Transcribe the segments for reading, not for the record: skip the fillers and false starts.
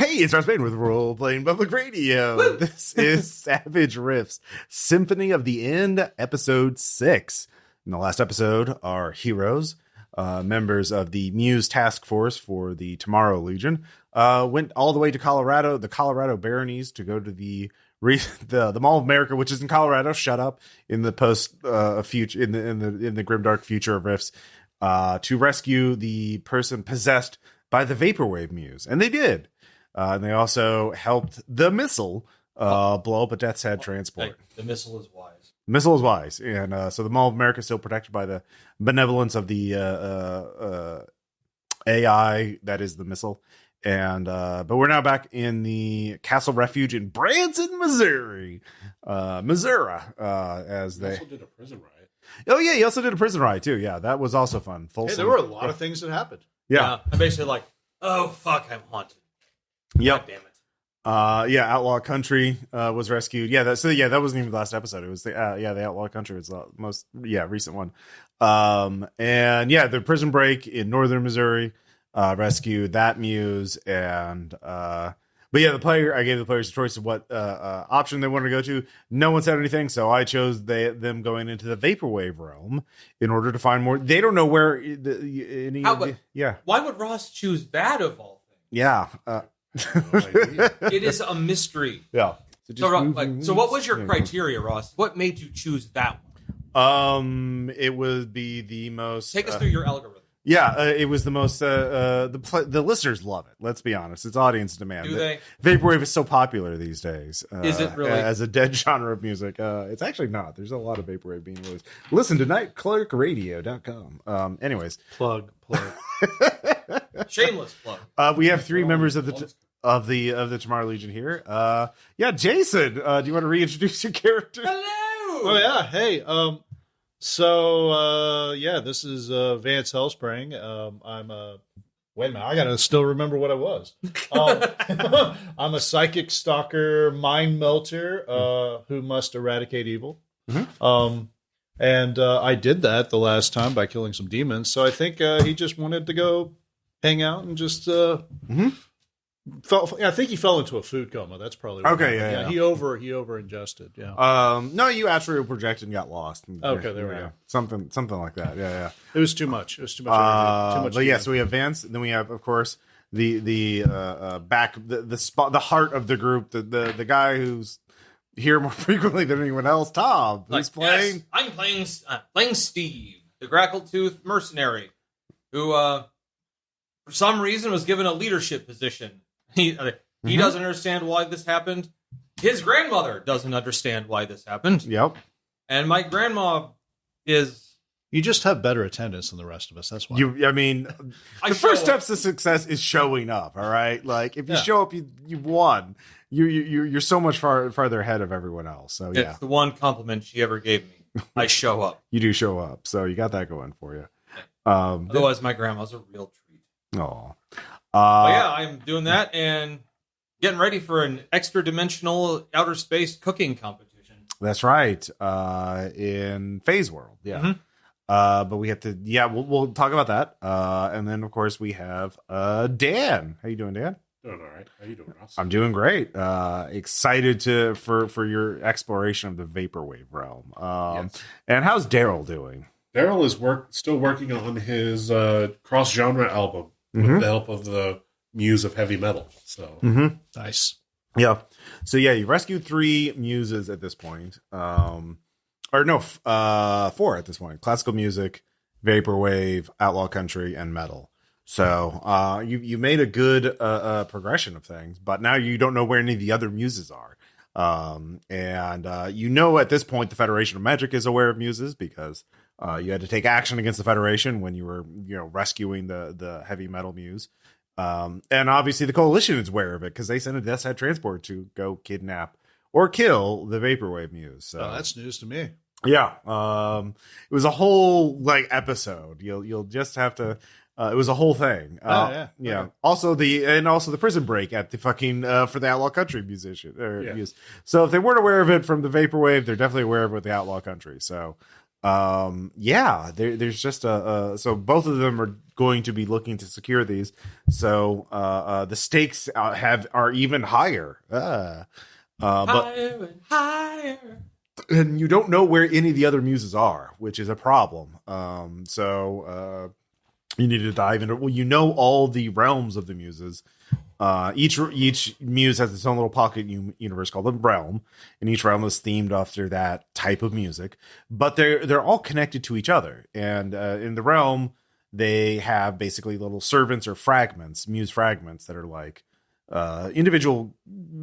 Hey, it's Ross Payne with Role Playing Public Radio. Woo! This is Savage Riffs, Symphony of the End, Episode 6. In the last episode, our heroes, members of the Muse Task Force for the Tomorrow Legion, went all the way to Colorado, the Colorado Baronies, to go to the Mall of America, which is in Colorado. Shut up! In the future, in the grimdark future of Riffs, to rescue the person possessed by the Vaporwave Muse, and they did. And they also helped the missile blow up a Death's Head transport. The missile is wise. The missile is wise. And so the Mall of America is still protected by the benevolence of the AI that is the missile. And but we're now back in the Castle Refuge in Branson, Missouri. As they also did a prison riot. Oh, yeah, he also did a prison riot, too. Yeah, that was also fun. Hey, there were a lot of things that happened. Yeah. I'm basically like, oh, fuck, I'm haunted. Yep. God damn it. Outlaw Country was rescued. Yeah, that wasn't even the last episode. It was the Outlaw Country was the most recent one. The prison break in northern Missouri rescued that Muse, and I gave the players a choice of what option they wanted to go to. No one said anything, so I chose them going into the Vaporwave Realm in order to find more. They don't know where Why would Ross choose that of all things? Yeah. It is a mystery. Yeah. So what was your criteria, Ross? What made you choose that one? It would be the most. Take us through your algorithm. Yeah, it was the most. The listeners love it. Let's be honest; it's audience demand. Do they? Vaporwave is so popular these days. Is it really as a dead genre of music? It's actually not. There's a lot of Vaporwave being released. Listen to nightclerkradio.com. Anyways, Plug. Shameless plug. We have three members of the Tomorrow Legion here. Jason, do you want to reintroduce your character? Hello. Oh yeah, hey. This is Vance Hellspring. Wait a minute, I gotta still remember what I was. I'm a psychic stalker, mind melter, who must eradicate evil. Mm-hmm. I did that the last time by killing some demons. So I think he just wanted to go hang out and just. I think he fell into a food coma. That's probably what okay. happened. Yeah. He over ingested. Yeah. No, you astral projected and got lost. Okay, there we go. Something like that. Yeah. It was too much. Too much. But yeah, so we have Vance, and then we have, of course, the heart of the group, the guy who's here more frequently than anyone else, Tom. Who's playing? Yes, I'm playing Steve, the Grackle Tooth Mercenary, who for some reason was given a leadership position. He doesn't understand why this happened. His grandmother doesn't understand why this happened. Yep. And my grandma is... You just have better attendance than the rest of us. That's why. The first steps to success is showing up. All right, like if you show up, you've won. You're so much farther ahead of everyone else. So it's the one compliment she ever gave me. I show up. You do show up, so you got that going for you. Otherwise, my grandma's a real treat. Oh. I'm doing that and getting ready for an extra-dimensional outer space cooking competition. That's right. In Phase World, yeah. Mm-hmm. But we have to, we'll talk about that. And then, of course, we have Dan. How you doing, Dan? Doing all right. How you doing, Ross? I'm doing great. Excited for your exploration of the Vaporwave Realm. Yes. And how's Daryl doing? Daryl is still working on his cross-genre album with the help of the Muse of Heavy Metal. So nice. Yeah. So you rescued 3 muses at this point. 4 at this point. Classical music, Vaporwave, Outlaw Country, and Metal. So you made a good progression of things, but now you don't know where any of the other muses are. At this point the Federation of Magic is aware of muses because you had to take action against the Federation when you were rescuing the heavy metal muse. And obviously the Coalition is aware of it because they sent a Death's Head transport to go kidnap or kill the Vaporwave muse. So that's news to me. Yeah. It was a whole episode. You'll just have to it was a whole thing. Yeah. Okay. Also the prison break at the fucking for the Outlaw Country musician. Muse. So if they weren't aware of it from the Vaporwave, they're definitely aware of it with the Outlaw Country. So there's just so both of them are going to be looking to secure these. So the stakes are even higher. But Higher and higher. and you don't know where any of the other muses are, which is a problem. You need to dive into. Well, you know all the realms of the muses. Each muse has its own little pocket universe called the realm, and each realm is themed after that type of music. But they're all connected to each other, and in the realm they have basically little servants or fragments, muse fragments that are like individual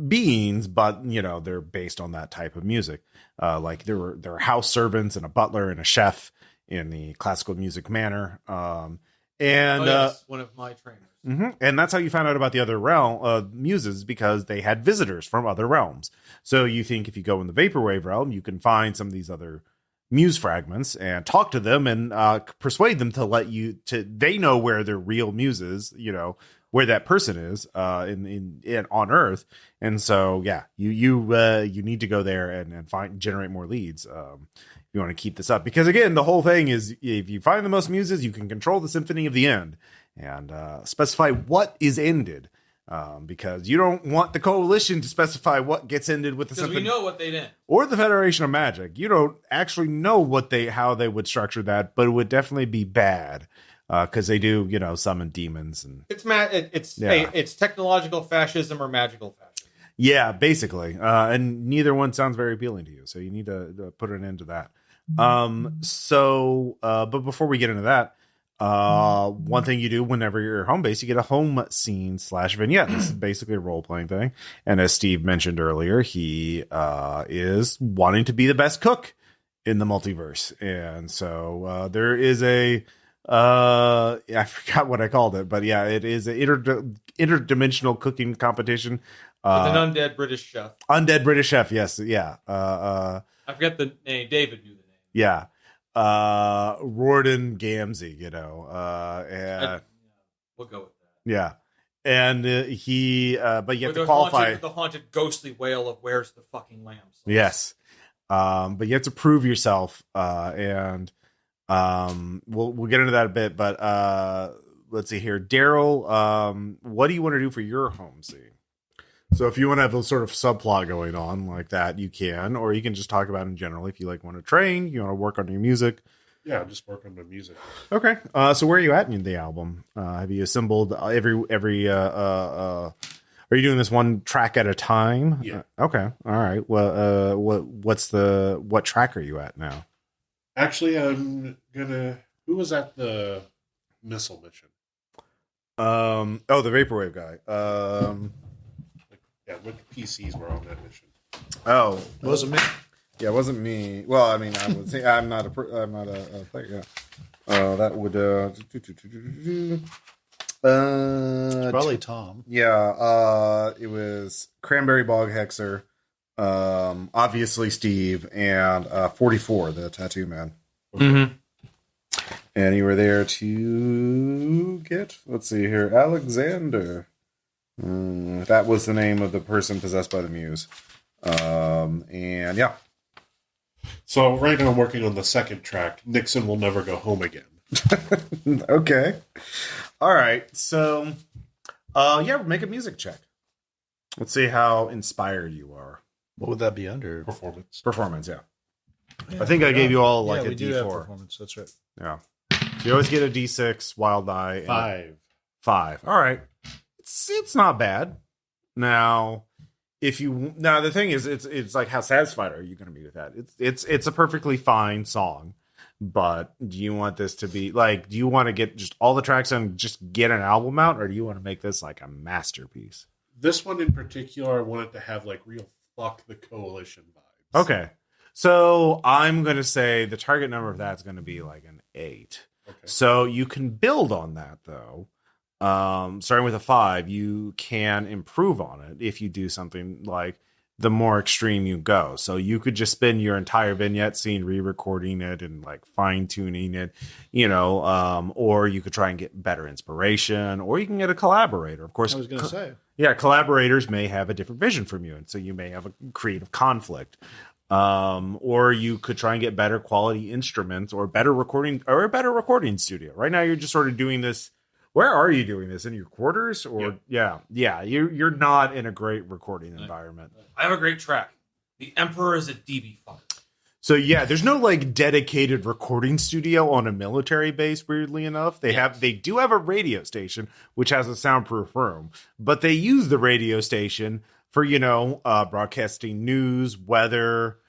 beings, but they're based on that type of music. Like there are house servants and a butler and a chef in the classical music manner. Yes, one of my trainers. And that's how you found out about the other realm muses, because they had visitors from other realms. So you think if you go in the Vaporwave realm, you can find some of these other muse fragments and talk to them and persuade them to let you they know where their real muse is, where that person is in on Earth. And so you need to go there and generate more leads. You want to keep this up, because again, the whole thing is, if you find the most muses, you can control the Symphony of the End and specify what is ended, because you don't want the Coalition to specify what gets ended with the Symphony. Because we know what they'd end. Or the Federation of Magic. You don't actually know how they would structure that, but it would definitely be bad, because they do summon demons and it's technological fascism or magical fascism. Yeah, basically. And neither one sounds very appealing to you, so you need to put an end to that. But before we get into that, one thing you do whenever you're home base, you get a home scene /vignette. This is basically a role-playing thing. And as Steve mentioned earlier, he is wanting to be the best cook in the multiverse. And so there is I forgot what I called it, but yeah, it is an interdimensional cooking competition. With an undead British chef. Undead British chef, yes, yeah. I forget the name. David knew the name. Yeah. Rorden Gamzee, and we'll go with that. Yeah. And but you have to With qualify the haunted ghostly wail of "Where's the fucking lamb?" Yes. But you have to prove yourself, and we'll get into that a bit, but let's see here. Daryl, what do you want to do for your home scene? So if you want to have a sort of subplot going on like that, you can, or you can just talk about it in general. If you want to train, you want to work on your music. Yeah, just work on my music. Okay. So where are you at in the album? Have you assembled every are you doing this one track at a time? Yeah. Okay. All right. Well, what track are you at now? Actually, who was at the missile mission? The Vaporwave guy. Yeah, what PCs were on that mission? Oh, Wasn't me. Yeah, it wasn't me. Well, I mean, I would say I'm not a player. Yeah. That would. It's probably Tom. Yeah. It was Cranberry Bog Hexer, obviously Steve, and 44, the tattoo man. Mm-hmm. And you were there to get. Let's see here, Alexander. That was the name of the person possessed by the muse. And yeah. So right now I'm working on the second track, Nixon Will Never Go Home Again. Okay. All right. So, make a music check. Let's see how inspired you are. What would that be under? Performance, yeah. I think I gave you all a we do have D4. performance. That's right. Yeah. So you always get a D6, wild die. 5. All right. It's not bad. Now, the thing is, it's like, how satisfied are you going to be with that? It's a perfectly fine song, but do you want this to be like? Do you want to get just all the tracks and just get an album out, or do you want to make this like a masterpiece? This one in particular, I wanted to have like real fuck the Coalition vibes. Okay, so I'm going to say the target number of that's going to be like an 8. Okay. So you can build on that though. Starting with a 5, you can improve on it if you do something like the more extreme you go. So you could just spend your entire vignette scene re-recording it and like fine-tuning it, or you could try and get better inspiration, or you can get a collaborator. Of course, I was going to say. Yeah, collaborators may have a different vision from you, and so you may have a creative conflict. Or you could try and get better quality instruments or a better recording studio. Right now, you're just sort of doing this. Where are you doing this? In your quarters? Or yeah. You're not in a great recording environment. I have a great track. The Emperor is a DB fucker. So yeah, there's no like dedicated recording studio on a military base. Weirdly enough, they do have a radio station which has a soundproof room, but they use the radio station for broadcasting news, weather.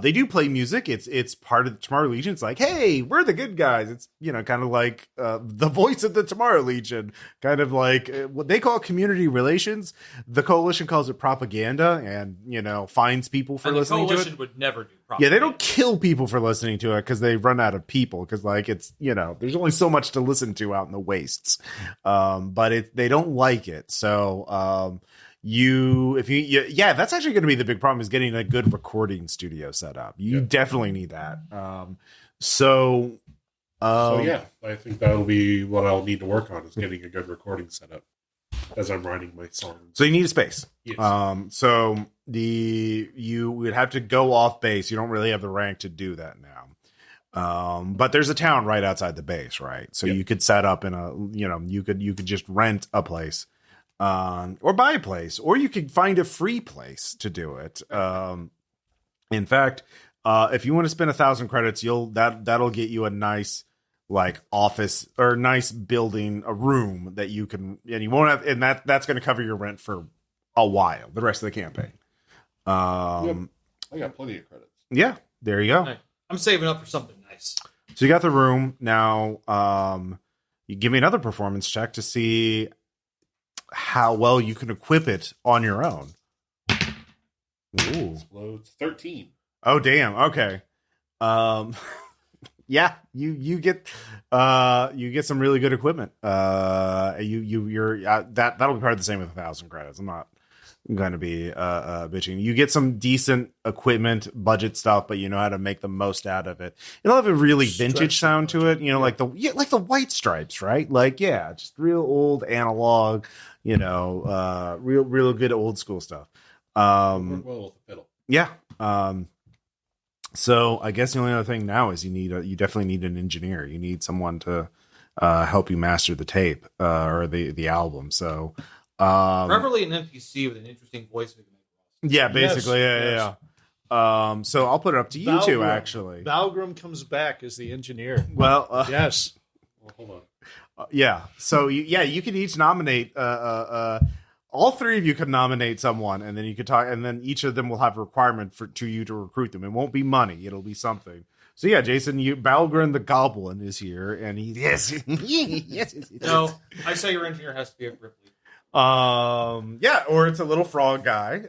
They do play music. It's part of the Tomorrow Legion. It's like, hey, we're the good guys. It's kind of like the voice of the Tomorrow Legion, kind of like what they call community relations. The Coalition calls it propaganda, and finds people for listening to it. The Coalition would never do propaganda. Yeah, they don't kill people for listening to it because they run out of people. Because it's there's only so much to listen to out in the wastes. But they don't like it. So that's actually going to be the big problem, is getting a good recording studio set up. You definitely need that. So I think that'll be what I'll need to work on, is getting a good recording setup as I'm writing my songs. So you need a space. Yes. So you would have to go off base. You don't really have the rank to do that now. But there's a town right outside the base, right? So you could set up in you could just rent a place. Or buy a place, or you could find a free place to do it. In fact, if you want to spend 1,000 credits, that'll get you a nice like office or nice building, a room that you can, and you won't have, and that's going to cover your rent for a while, the rest of the campaign. I got plenty of credits. Yeah, there you go. Right. I'm saving up for something nice. So you got the room now. You give me another performance check to see how well you can equip it on your own. Ooh. Explodes 13. Oh damn. Okay. Yeah, you get some really good equipment. That'll be part of the same with 1,000 credits. I'm not going to be bitching. You get some decent equipment, budget stuff, but you know how to make the most out of it. It'll have a really vintage sound to it, like the White Stripes, right? Like just real old analog, real good old school stuff. Well with the fiddle. Yeah. So I guess the only other thing now is you definitely need an engineer. You need someone to help you master the tape or the album. So preferably an NPC with an interesting voice. Yeah, basically, yes. Yeah. So I'll put it up to you two, actually. Valgrim comes back as the engineer. Well, yes. Well, hold on. Yeah. So you could each nominate. All three of you could nominate someone, and then you could talk, and then each of them will have a requirement to you to recruit them. It won't be money; it'll be something. So yeah, Jason, Balgrin the Goblin is here, and yes. No, I say your engineer has to be a Ripley. Yeah, or it's a little frog guy,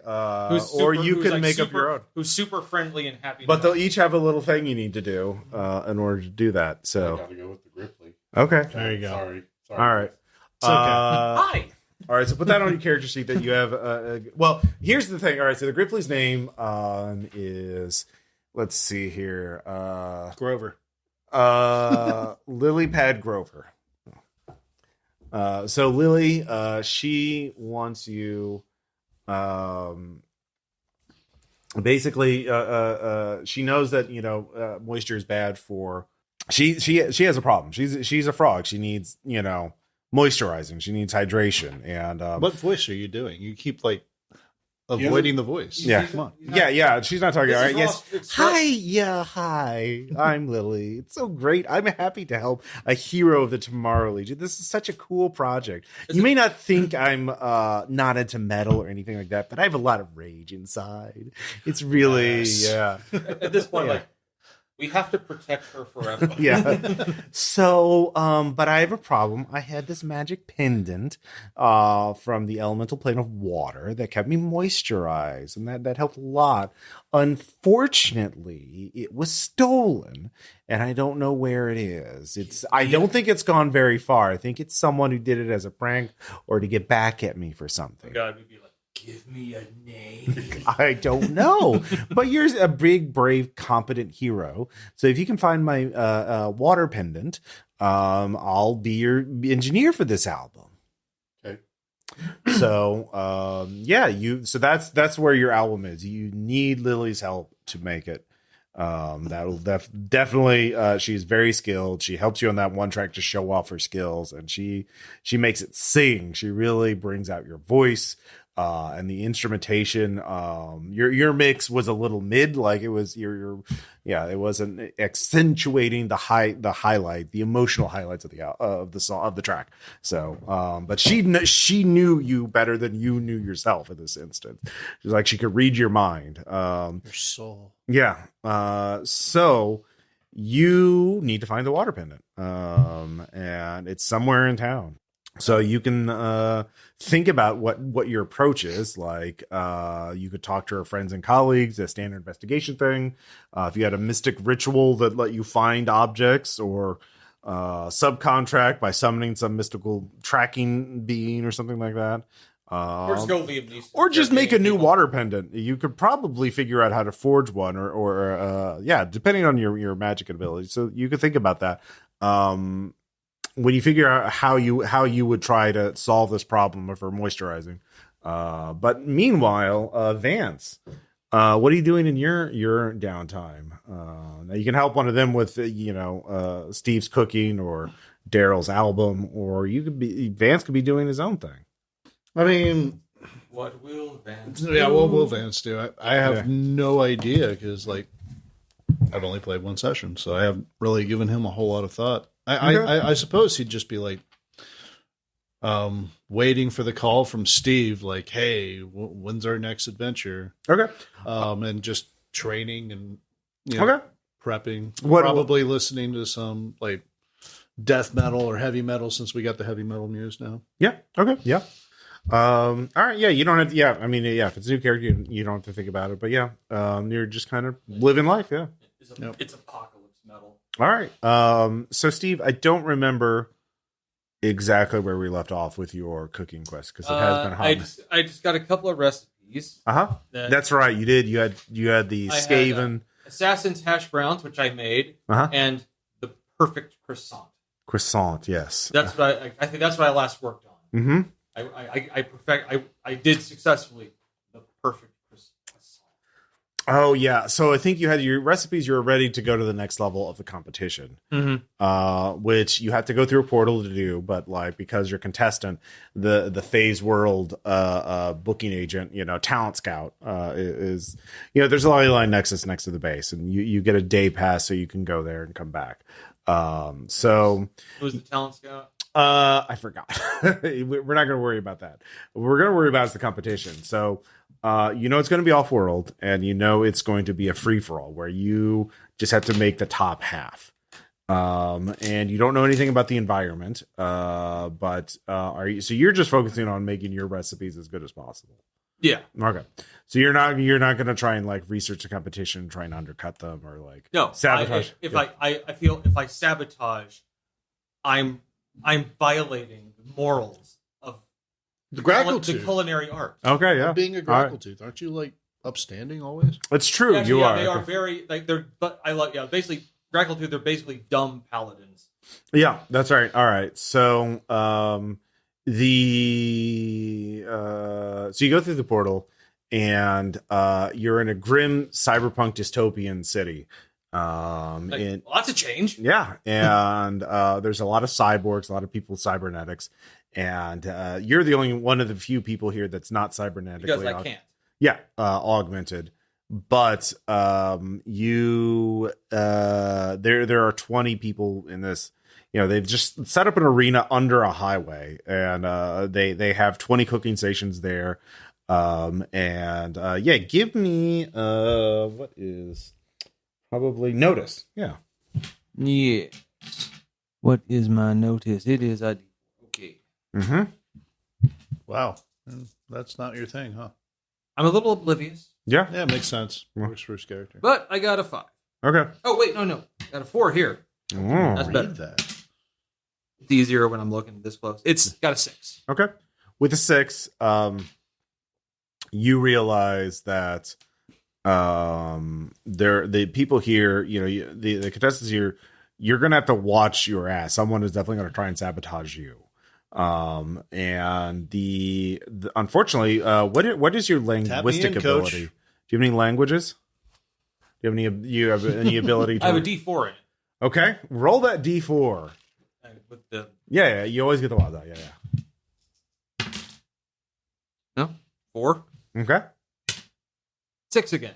or you can make up your own. Who's super friendly and happy. But they'll each have a little thing you need to do in order to do that. So I gotta go with the Ripley. Okay, there you go. Sorry. All right. It's okay. Hi. All right, so put that on your character sheet that you have. Well, here's the thing. All right, so the Gripply's name is, let's see here, Grover. Lily Pad Grover. So Lily, she wants you. Basically, she knows that moisture is bad for. She has a problem. She's a frog. She needs moisturizing. She needs hydration. And what voice are you doing? You keep avoiding the voice. Yeah, come on. Yeah. She's not talking. All right. Yes. Hi. Yeah. Hi. I'm Lily. It's so great. I'm happy to help a hero of the Tomorrow Legion. This is such a cool project. You may not think I'm not into metal or anything like that, but I have a lot of rage inside. It's really At this point, we have to protect her forever. Yeah. So, but I have a problem. I had this magic pendant from the elemental plane of water that kept me moisturized, and that helped a lot. Unfortunately, it was stolen, and I don't know where it is. I don't think it's gone very far. I think it's someone who did it as a prank or to get back at me for something. God, we'd be like, give me a name. I don't know, but you're a big, brave, competent hero. So if you can find my water pendant, I'll be your engineer for this album. Okay. So so that's where your album is. You need Lily's help to make it. That'll definitely she's very skilled. She helps you on that one track to show off her skills, and she makes it sing. She really brings out your voice. And the instrumentation, your mix was a little mid, like it was it wasn't accentuating the emotional highlights of the song, of the track. So, but she knew you better than you knew yourself in this instance. She's like, she could read your mind. Your soul. Yeah. So you need to find the water pendant. And it's somewhere in town. So you can think about what your approach is. Like you could talk to her friends and colleagues, a standard investigation thing. If you had a mystic ritual that let you find objects, or subcontract by summoning some mystical tracking being or something like that. Or just go Liam Neeson. Or just make a new water pendant. You could probably figure out how to forge one, or depending on your magic ability. So you could think about that. When you figure out how you would try to solve this problem of her moisturizing. But meanwhile, Vance, what are you doing in your downtime? Now you can help one of them with Steve's cooking or Daryl's album, or Vance could be doing his own thing. I mean, what will Vance do? Yeah, what will Vance do? I have no idea, because I've only played one session, so I haven't really given him a whole lot of thought. I suppose he'd just be like waiting for the call from Steve, like, hey, when's our next adventure? Okay. And just training and prepping. Probably listening to some like death metal or heavy metal, since we got the heavy metal muse now. Yeah. Okay. Yeah. All right. Yeah. You don't have to, I mean, if it's a new character, you don't have to think about it, but you're just kind of living life. Yeah. It's apocalypse metal. All right. So Steve, I don't remember exactly where we left off with your cooking quest, because it has been hot. I just got a couple of recipes. That's right. You did. You had the Skaven assassin's hash browns, which I made, and the perfect croissant. Croissant, yes. That's what I think. That's what I last worked on. Mm-hmm. I did successfully the perfect croissant. Oh yeah. So I think you had your recipes. You were ready to go to the next level of the competition, which you have to go through a portal to do. But because you're contestant, the Phase World booking agent, talent scout is there's a line nexus next to the base, and you get a day pass so you can go there and come back. So who's the talent scout? I forgot. We're not going to worry about that. What we're going to worry about is the competition. So, it's going to be off-world, and it's going to be a free-for-all where you just have to make the top half. And you don't know anything about the environment, but so you're just focusing on making your recipes as good as possible. Yeah. Okay. So you're not going to try and research the competition, try and undercut them, or sabotage. If I sabotage, I'm violating the morals of the Grackle the culinary art. Okay, yeah. Being a Grackle tooth, aren't you upstanding always? It's true. Yeah, you are. They are very they're. But I like basically Grackle tooth. They're basically dumb paladins. Yeah, that's right. All right. So so you go through the portal, and you're in a grim cyberpunk dystopian city. Lots of change. Yeah, and there's a lot of cyborgs, a lot of people with cybernetics, and you're the only one of the few people here that's not cybernetically because I can't. Yeah, augmented. But there are 20 people in this. They've just set up an arena under a highway, and they have 20 cooking stations there. Give me what is probably notice. Yeah. What is my notice? It is okay. Mm-hmm. Wow. That's not your thing, huh? I'm a little oblivious. Yeah. Yeah, makes sense. Works for his character. But I got a 5. Okay. Oh wait, no. Got a 4 here. Oh, that's better. It's easier when I'm looking this close. It's got a 6. Okay. With a 6, you realize that the people here, the contestants here, you're gonna have to watch your ass. Someone is definitely gonna try and sabotage you. And the unfortunately, what is your linguistic ability? Coach. Do you have any languages? Do you have any ability to? I have a D4 in it. Okay, roll that D4. With the Yeah, you always get the wild die. Yeah. no 4, Okay. 6 again.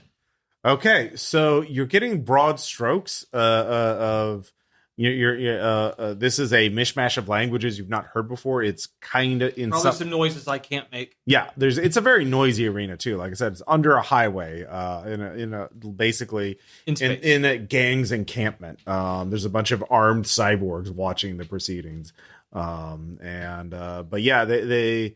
Okay, so you're getting broad strokes of this is a mishmash of languages you've not heard before. It's kind of in Probably some noises I can't make. Yeah, it's a very noisy arena too. Like I said, it's under a highway, in a basically in a gang's encampment. There's a bunch of armed cyborgs watching the proceedings, but yeah, they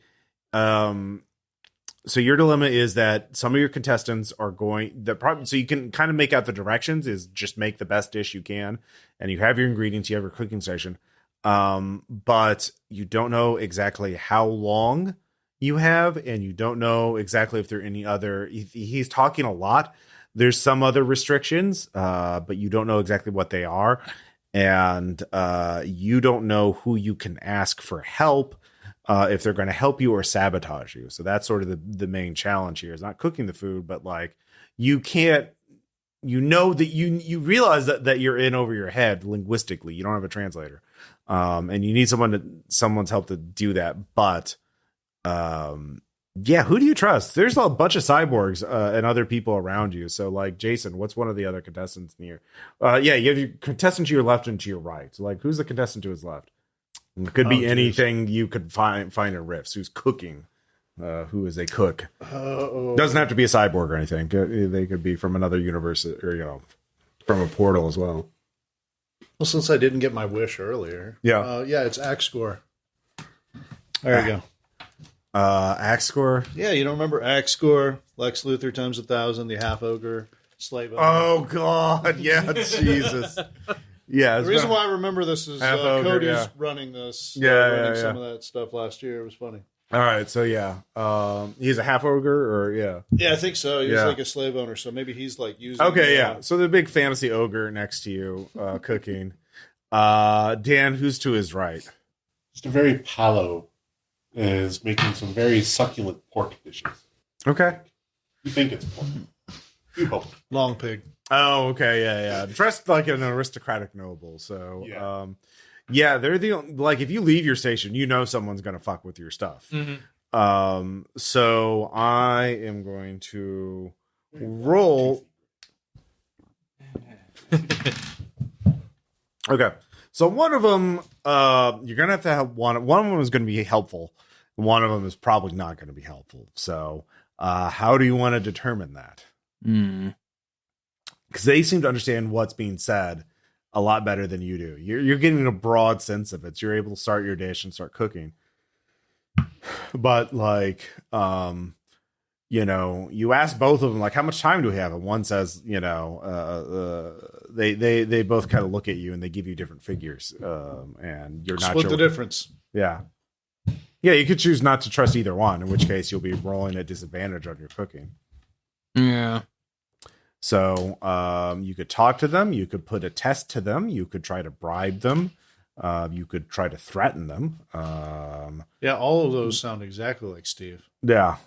so your dilemma is that some of your contestants are so you can kind of make out the directions is just make the best dish you can, and you have your ingredients, you have your cooking station, but you don't know exactly how long you have, and you don't know exactly if there are any other. He's talking a lot. There's some other restrictions, but you don't know exactly what they are, and you don't know who you can ask for help. If they're going to help you or sabotage you. So that's sort of the main challenge here is not cooking the food, but like you can't, that you realize that you're in over your head linguistically. You don't have a translator. And you need someone's help to do that. But who do you trust? There's a bunch of cyborgs and other people around you. So like Jason, what's one of the other contestants near? You have your contestant to your left and to your right. So like who's the contestant to his left? It could be anything you could find in Rifts. Who's cooking? Who is a cook? Doesn't have to be a cyborg or anything. They could be from another universe, or from a portal as well. Well, since I didn't get my wish earlier, it's Axgor. There you go. Axgor. Yeah, you don't remember Axgor, Lex Luthor times 1,000, the half ogre, slave owner. Oh God, yeah, Jesus. Yeah, the reason why I remember this is Cody's running this. Running some of that stuff last year. It was funny. All right, so he's a half ogre, or yeah, I think so. He's like a slave owner, so maybe he's like using. Okay, so the big fantasy ogre next to you, cooking. Dan, who's to his right? Just a very palo is making some very succulent pork dishes. Okay, you think it's pork? You hope. Long pig. Oh, okay, yeah. Dressed like an aristocratic noble. So, they're if you leave your station, someone's gonna fuck with your stuff. Mm-hmm. So I am going to roll. Okay, so one of them, you're gonna have one. One of them is gonna be helpful. One of them is probably not gonna be helpful. So, how do you want to determine that? Because they seem to understand what's being said a lot better than you do. You're getting a broad sense of it. So you're able to start your dish and start cooking. But you ask both of them, like, how much time do we have? And one says, they both kind of look at you and they give you different figures. And you're not split the difference. Yeah. Yeah, you could choose not to trust either one, in which case you'll be rolling at disadvantage on your cooking. Yeah. So you could talk to them. You could put a test to them. You could try to bribe them. You could try to threaten them. All of those sound exactly like Steve. Yeah.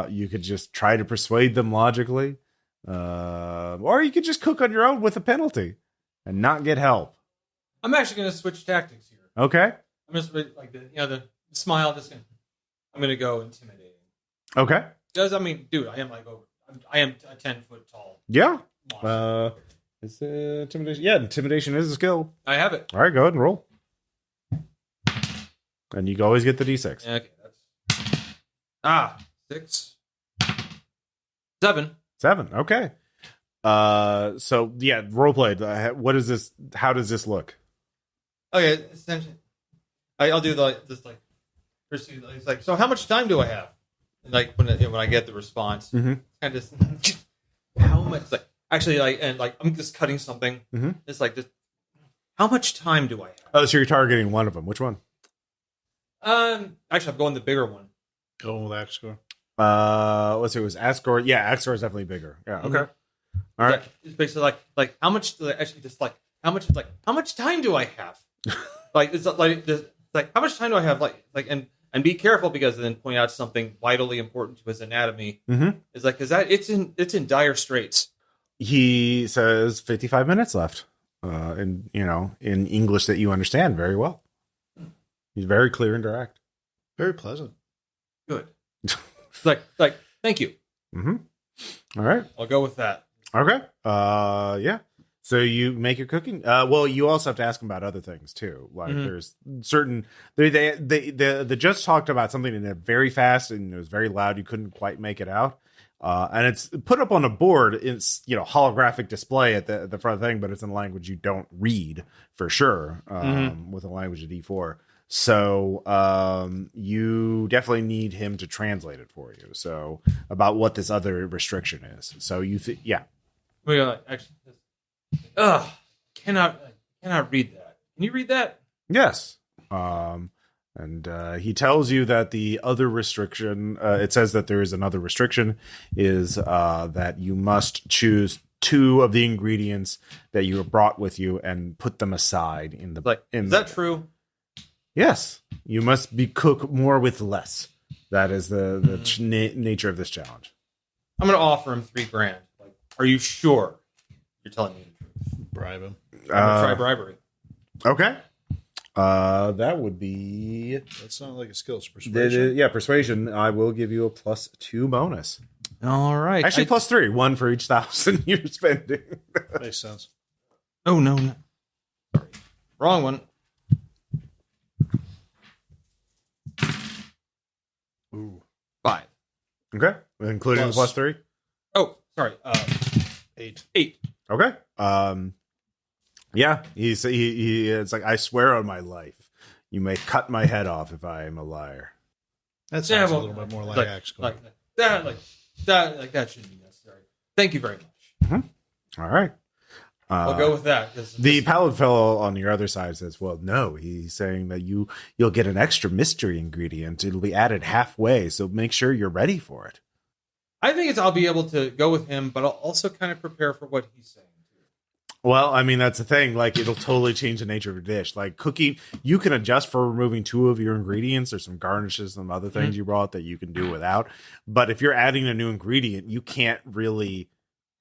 You could just try to persuade them logically. Or you could just cook on your own with a penalty and not get help. I'm actually going to switch tactics here. Okay. I'm just like the smile. I'm going to go intimidating. Okay. Because dude, I am a 10-foot tall. Yeah. Is intimidation? Yeah, intimidation is a skill. I have it. All right, go ahead and roll. And you always get the d6. Okay, that's 6, 7. 7. Okay. So yeah, role played. What is this? How does this look? Okay, essentially, I'll do this pursue. It's like, so how much time do I have? And when I get the response, kind of how much? I'm just cutting something. Mm-hmm. It's like, how much time do I have? Oh, so you're targeting one of them. Which one? Actually, I'm going the bigger one. Going with Axgor. Let's see. It was Axgor. Yeah, Axgor is definitely bigger. Yeah. Okay. Mm-hmm. All right. It's basically how much? How much time do I have? It's like like, how much time do I have? And be careful, because then point out something vitally important to his anatomy. Mm-hmm. Is like, it's in dire straits. He says 55 minutes left, in English that you understand very well. He's very clear and direct. Very pleasant. Good. like, thank you. Mm-hmm. All right. I'll go with that. Okay. Yeah. So you make your cooking. Well, you also have to ask him about other things too. Like there's certain they just talked about something in it very fast and it was very loud. You couldn't quite make it out. And it's put up on a board. It's holographic display at the front of the thing, but it's in a language you don't read for sure. With a language of D4. So you definitely need him to translate it for you. So about what this other restriction is. So yeah. Actually, cannot read that. Can you read that? Yes. And he tells you that the other restriction, it says that there is another restriction, is that you must choose 2 of the ingredients that you have brought with you and put them aside in the. Is that true? Yes. You must cook more with less. That is the nature of this challenge. I'm going to offer him $3,000. Like, are you sure you're telling me the truth? Bribe him. I'm going to try bribery. Okay. That would be. That's not like a skill, it's persuasion. Persuasion. I will give you a +2 bonus. All right. Actually, +3, 1 for each 1,000 you're spending. Makes sense. Oh no. Sorry, wrong one. Ooh. 5. Okay, including the +3. Oh, sorry. 8. 8. Okay. Yeah, it's like, I swear on my life, you may cut my head off if I am a liar. That sounds a little bit more like axe score. That shouldn't be necessary. Thank you very much. All right. I'll go with that. The pallid fellow on your other side says, well, no, he's saying that you'll get an extra mystery ingredient. It'll be added halfway, so make sure you're ready for it. I think I'll be able to go with him, but I'll also kind of prepare for what he's saying. Well, I mean, that's the thing. Like, it'll totally change the nature of a dish. Like, cooking, you can adjust for removing 2 of your ingredients or some garnishes, some other things you brought that you can do without. But if you're adding a new ingredient, you can't really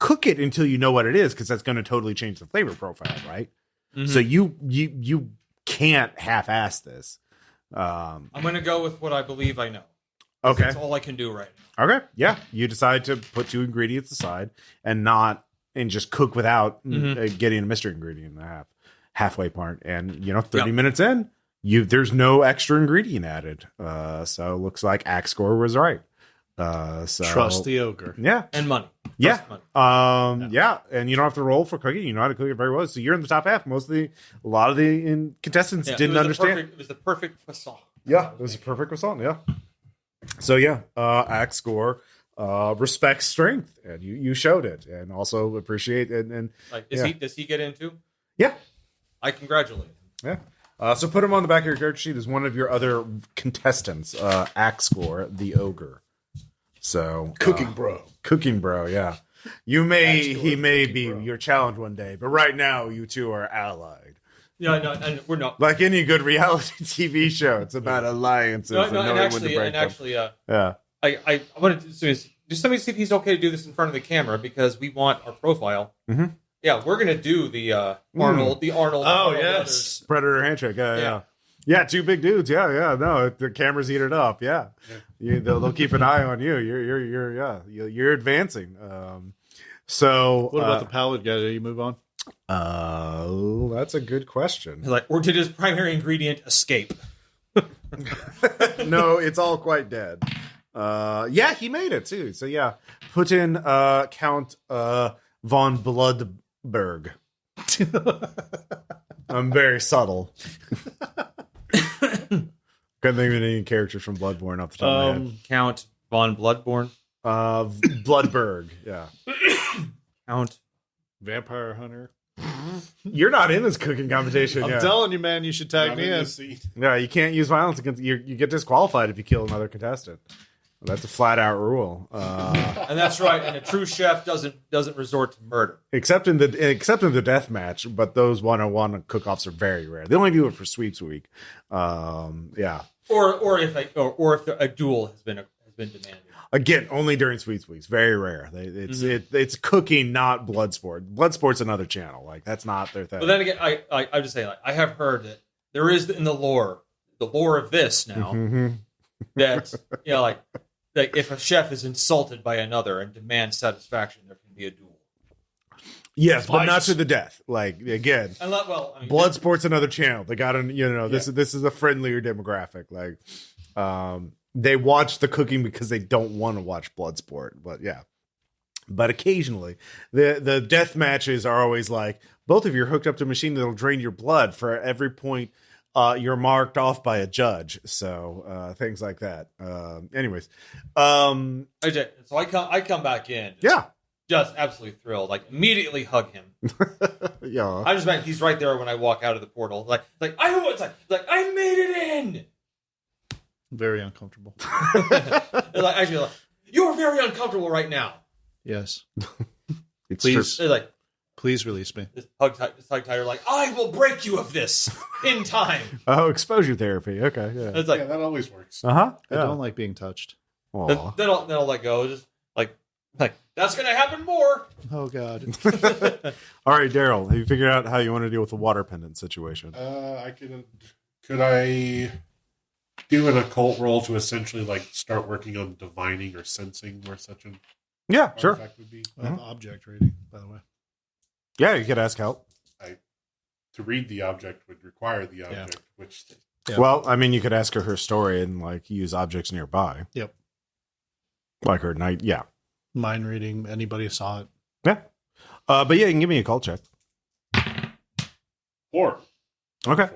cook it until you know what it is, because that's going to totally change the flavor profile, right? So you can't half-ass this. I'm going to go with what I believe I know. Okay. That's all I can do right now. Okay. Yeah. You decide to put 2 ingredients aside and just cook without getting a mystery ingredient in the halfway part. And 30 minutes in, there's no extra ingredient added. So it looks like Axe Score was right. So trust the ogre. Yeah. And money. Yeah. Money. Yeah. And you don't have to roll for cooking. You know how to cook it very well. So you're in the top half. A lot of the contestants didn't understand. It was the perfect croissant. Yeah. It was a perfect croissant. Yeah. So yeah, Axe Score respects strength, and you showed it, and also appreciate and does he get into? Yeah, I congratulate him. Yeah. So put him on the back of your character sheet as one of your other contestants. Axe Score, the ogre. So Cooking bro. Yeah. He may be your challenge one day, but right now you two are allied. No, and we're not. Like any good reality TV show, it's about alliances. Yeah. I wanted to just let me see if he's okay to do this in front of the camera, because we want our profile. Mm-hmm. Yeah, we're gonna do the Arnold. Oh yes, brothers. Predator handshake. Yeah. 2 big dudes. Yeah. No, the camera's heated up. Yeah. They'll keep an eye on you. You're advancing. So what about the pallid guy? Did you move on? That's a good question. Or did his primary ingredient escape? No, it's all quite dead. Yeah, he made it too. So yeah, put in Count von Bloodberg. I'm very subtle. Couldn't think of any characters from Bloodborne off the top of my head. Count von Bloodborne. Bloodberg. Yeah. Count Vampire Hunter. You're not in this cooking competition. I'm telling you, man, you should tag me in. Yeah, you can't use violence against you. You get disqualified if you kill another contestant. That's a flat out rule. And that's right. And a true chef doesn't resort to murder. Except in the death match, but those 101 cook-offs are very rare. They only do it for sweeps week. Yeah. Or if a duel has been demanded. Again, only during sweeps weeks. Very rare. It's cooking, not blood sport. Blood sport's another channel. Like that's not their thing. But then again, I just say like I have heard that there is in the lore of this now that like if a chef is insulted by another and demands satisfaction, there can be a duel. Yes, but not to the death. Like again, blood sport's another channel. They got this is a friendlier demographic. Like, they watch the cooking because they don't want to watch blood sport. But yeah, but occasionally the death matches are always like both of you are hooked up to a machine that'll drain your blood for every point you're marked off by a judge. So things like that. Anyways, so I come back in. Just absolutely thrilled. Like immediately hug him. Yeah. I just meant he's right there when I walk out of the portal. Like I made it in. Very uncomfortable. Actually, you're very uncomfortable right now. Yes. Please release me. Just hug tighter. Like I will break you of this in time. Oh, exposure therapy. Okay. Yeah. It's like that always works. I don't like being touched. Then I'll let go. Just like that's gonna happen more. Oh God. All right, Daryl, have you figured out how you want to deal with the water pendant situation? Could I do an occult roll to essentially like start working on divining or sensing where such an sure artifact would be? I have object rating, by the way. Yeah, you could ask help. To read the object would require the object, which. Yeah. Well, I mean, you could ask her story and like use objects nearby. Yep. Like her night. Yeah. Mind reading. Anybody saw it. Yeah. But yeah, you can give me a call check. 4. Okay.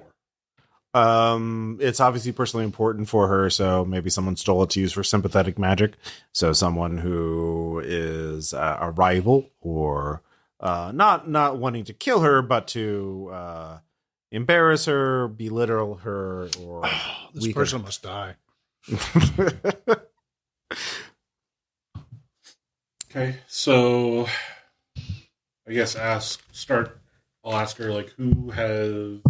4. It's obviously personally important for her, so maybe someone stole it to use for sympathetic magic. So someone who is a rival or not wanting to kill her, but to embarrass her, belittle her, or this person must die. Okay, so I guess I'll ask her like who's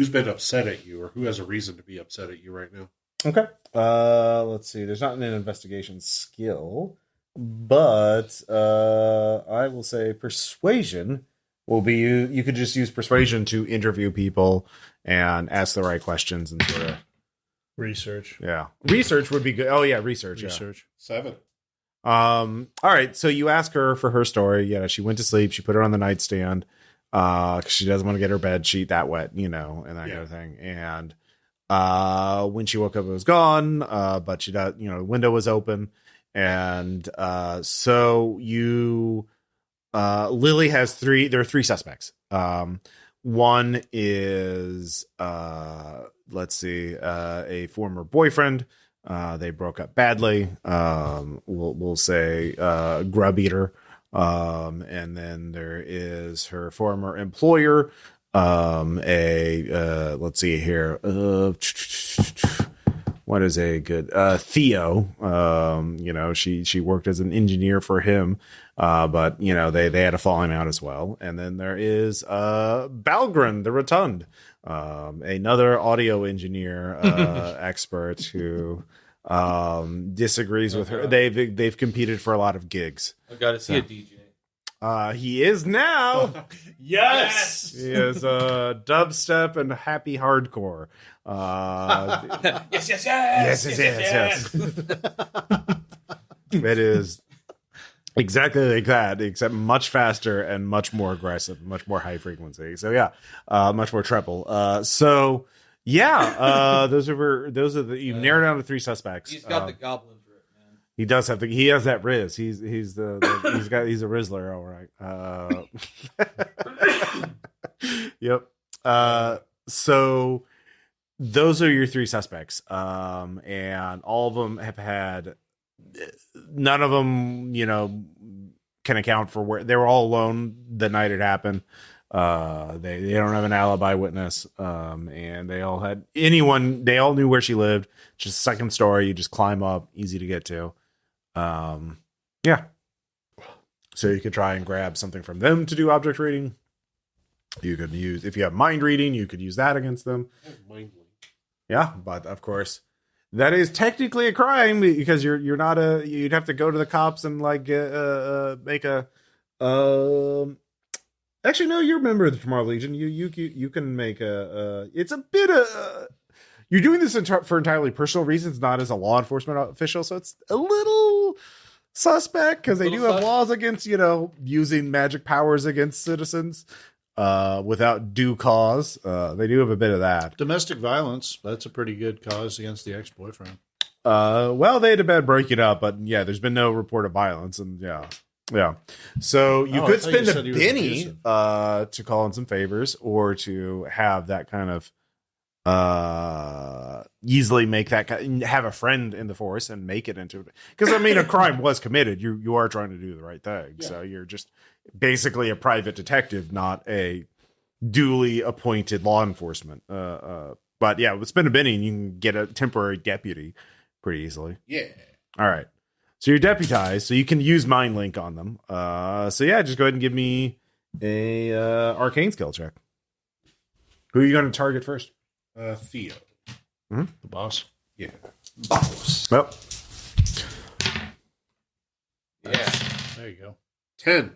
been upset at you, or who has a reason to be upset at you right now. Okay. Let's see. There's not an investigation skill, but I will say persuasion will be you could just use persuasion to interview people and ask the right questions and sort of research. Yeah. Research would be good. Oh yeah, research. 7. All right, so you ask her for her story. Yeah, she went to sleep. She put it on the nightstand because she doesn't want to get her bed sheet that wet, and that kind of thing. And when she woke up, it was gone. But she does, the window was open, and so you, Lily has 3. There are 3 suspects. One is let's see, a former boyfriend. They broke up badly. We'll say grub eater. And then there is her former employer. Let's see here. What is a good Theo? She worked as an engineer for him. But they had a falling out as well. And then there is Balgren the Rotund. Another audio engineer expert who disagrees with her. They've competed for a lot of gigs. I've got to see a DJ. He is now. Yes. He is dubstep and happy hardcore. Yes. It is exactly like that, except much faster and much more aggressive, much more high frequency. So yeah, much more treble. Those are you've narrowed down to 3 suspects. He's got the goblin drip, man. He does have he has that Riz. He's he's a Rizzler, all right. Yep. So those are your 3 suspects. And all of them have had, none of them, can account for where they were all alone the night it happened. They don't have an alibi witness, and they all knew where she lived. Just second story, you just climb up, easy to get to. Yeah. So you could try and grab something from them to do object reading. You could use, if you have mind reading, you could use that against them. Yeah, but of course, that is technically a crime because you're not you'd have to go to the cops and like make a actually no, you're a member of the Tomorrow Legion. You can make it's a bit you're doing this for entirely personal reasons, not as a law enforcement official, so it's a little suspect because they do have laws against using magic powers against citizens without due cause. They do have a bit of that. Domestic violence, that's a pretty good cause against the ex-boyfriend. Well, they had a bad break it up, but yeah, there's been no report of violence, and yeah. So you could spend a penny to call in some favors, or to have that kind of easily make that have a friend in the force and make it into, because I mean a crime was committed. You are trying to do the right thing, so you're just basically a private detective, not a duly appointed law enforcement. But yeah, with spend a penny, you can get a temporary deputy pretty easily. Yeah. All right. So you're deputized, so you can use Mind Link on them. So yeah, just go ahead and give me a arcane skill check. Who are you going to target first? Theo. The boss. Yeah. Boss. Well, Yeah. There you go. 10.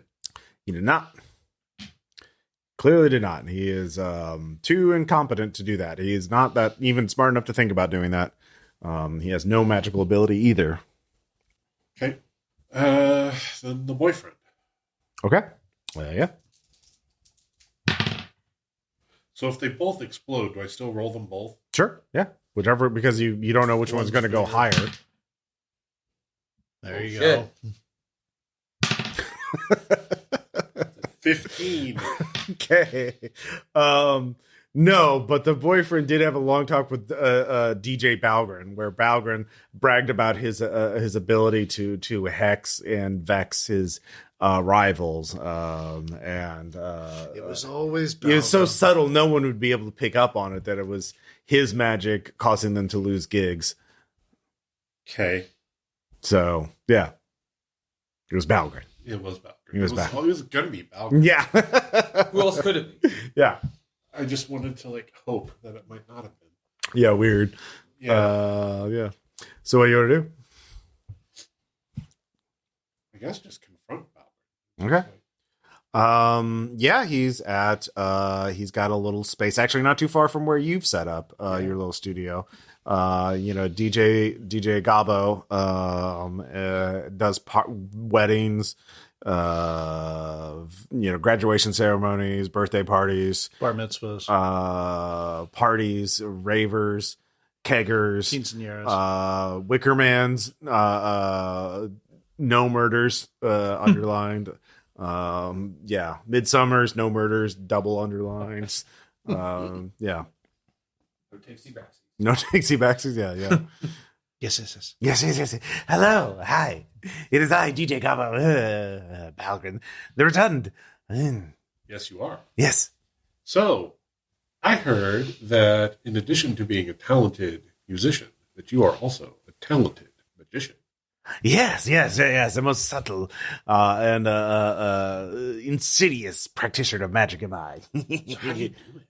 he did not. Clearly did not. He is too incompetent to do that. He is not that even smart enough to think about doing that. He has no magical ability either. Okay. Then the boyfriend. Okay. Yeah. So if they both explode, do I still roll them both? Sure. Yeah. Whichever, because you don't know which one's going to go higher. There you go. 15. Okay. No, but the boyfriend did have a long talk with DJ Balgren, where Balgren bragged about his ability to hex and vex his rivals, and It was always it was so subtle no one would be able to pick up on it that it was his magic causing them to lose gigs. Okay. So yeah, it was Balgren. It was Balgren. It was It was going to be Balgren. Yeah. Who else could it be? Yeah. I just wanted to hope that it might not have been. Yeah. Weird. Yeah. Yeah. So what do you want to do? I guess just confront Balgren. Okay. Yeah, he's got a little space, actually not too far from where you've set up your little studio. DJ Gabo does weddings, graduation ceremonies, birthday parties, bar mitzvahs, parties, ravers, keggers, quinceañeras, Wickermans, no murders, underlined. Midsummers, no murders, double underlines. No takesy backsies. No takesy backsies. Yeah. Yes. Hello, hi. It is I, DJ Gabo, Balgren, the returned. Yes, you are. Yes. So, I heard that in addition to being a talented musician, that you are also a talented magician. Yes, a most subtle and insidious practitioner of magic am I. So how do you do it?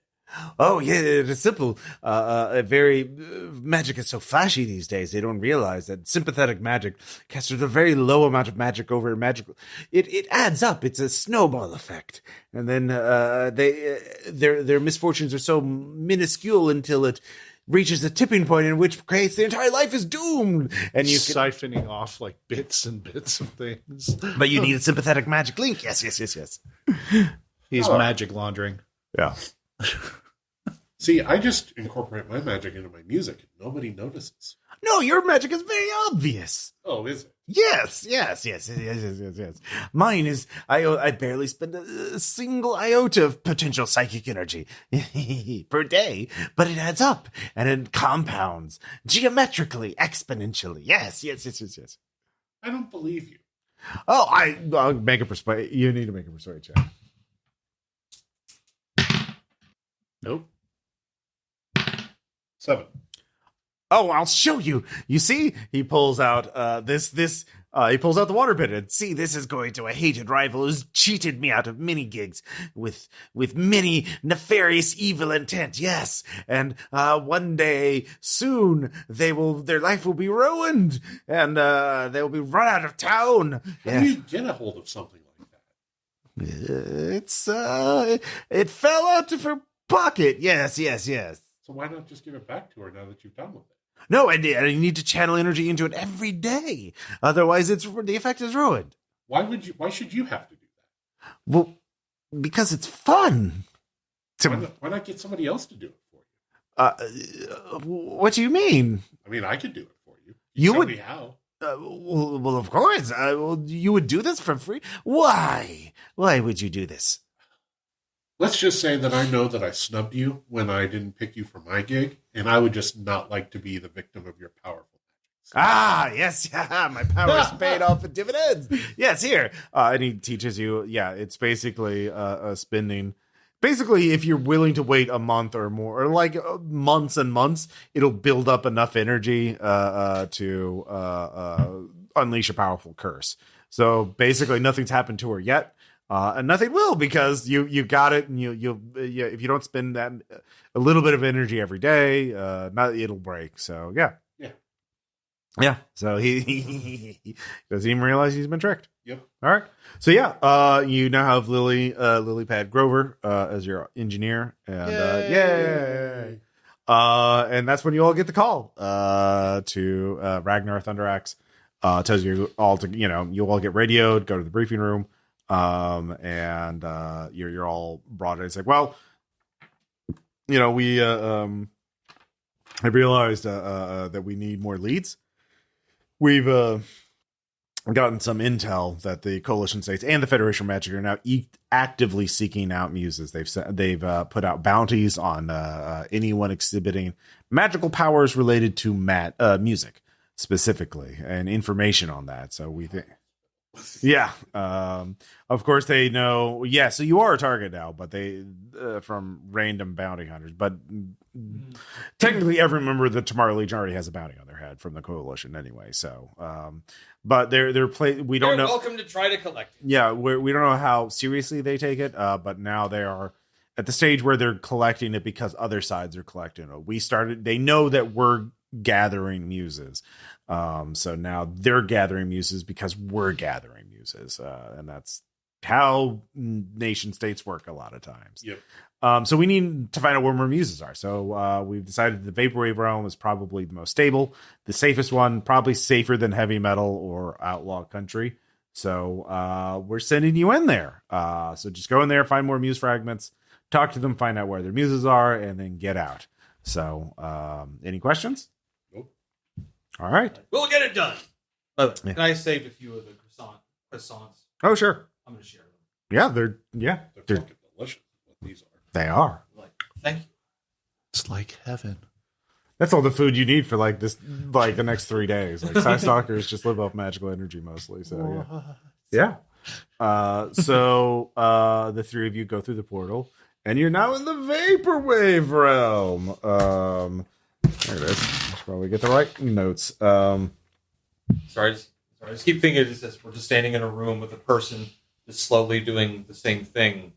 Oh, yeah, it is simple. Magic is so flashy these days. They don't realize that sympathetic magic casts a very low amount of magic over magical. It adds up. It's a snowball effect. And then their misfortunes are so minuscule until it reaches a tipping point in which creates the entire life is doomed. And you siphoning off bits and bits of things. But you need a sympathetic magic link. Yes. He's magic laundering. Yeah. See, I just incorporate my magic into my music. Nobody notices. No, your magic is very obvious. Oh, is it? Yes. Mine is, I barely spend a single iota of potential psychic energy per day, but it adds up and it compounds geometrically, exponentially. Yes. I don't believe you. Oh, I'll make a persuade. You need to make a persuade check. Nope. 7. Oh, I'll show you. You see, he pulls out he pulls out the water pit and see, this is going to a hated rival who's cheated me out of mini gigs with many nefarious evil intent. Yes, and one day soon their life will be ruined and they will be run out of town. How do you get a hold of something like that? It fell out of her pocket. Yes. So why not just give it back to her now that you've done with it? No, I need to channel energy into it every day. Otherwise, the effect is ruined. Why should you have to do that? Well, because it's fun. Why not get somebody else to do it for you? What do you mean? I mean, I could do it for you. You Show would- me how. Well, of course. You would do this for free? Why? Why would you do this? Let's just say that I know that I snubbed you when I didn't pick you for my gig, and I would just not like to be the victim of your powerful magic. Ah, yes, yeah, my power's paid off in dividends. Yes, here. And he teaches you, it's basically spending. Basically, if you're willing to wait a month or more, or like months and months, it'll build up enough energy to unleash a powerful curse. So basically, nothing's happened to her yet. And nothing will, because you got it, and you if you don't spend that a little bit of energy every day, it'll break. So yeah. So he doesn't even realize he's been tricked. Yep. All right. So you now have Lilypad Grover as your engineer, and yay! And that's when you all get the call to Ragnar Thunderaxe. Tells you all to you all get radioed, go to the briefing room. And you're all brought in. It's like, well, we I realized that we need more leads. We've gotten some intel that the coalition states and the Federation of Magic are now actively seeking out muses. They've put out bounties on anyone exhibiting magical powers related to music specifically, and information on that. So we think. Yeah. Of course they know. Yeah. So you are a target now, but they from random bounty hunters. But technically, every member of the Tomorrow Legion already has a bounty on their head from the coalition anyway. So, but we don't know. Welcome to try to collect it. Yeah, we don't know how seriously they take it. But now they are at the stage where they're collecting it because other sides are collecting it. They know that we're gathering muses. So now they're gathering muses because we're gathering muses. And that's how nation states work a lot of times. Yep. So we need to find out where more muses are. So we've decided the Vaporwave Realm is probably the most stable, the safest one, probably safer than heavy metal or outlaw country. So we're sending you in there. So just go in there, find more muse fragments, talk to them, find out where their muses are, and then get out. So any questions? Nope. All right. We'll get it done. But Yeah. can I saved a few of the croissants? Oh, sure. I'm going to share them. Yeah, They're they're fucking delicious. What these are. they are. Like, thank you. It's like heaven. That's all the food you need for like the next 3 days. Like psi-stalkers just live off magical energy mostly. So yeah. So the three of you go through the portal, and you're now in the Vaporwave Realm. There it is. Should probably get the right notes. Sorry, I just keep thinking it's just we're just standing in a room with a person just slowly doing the same thing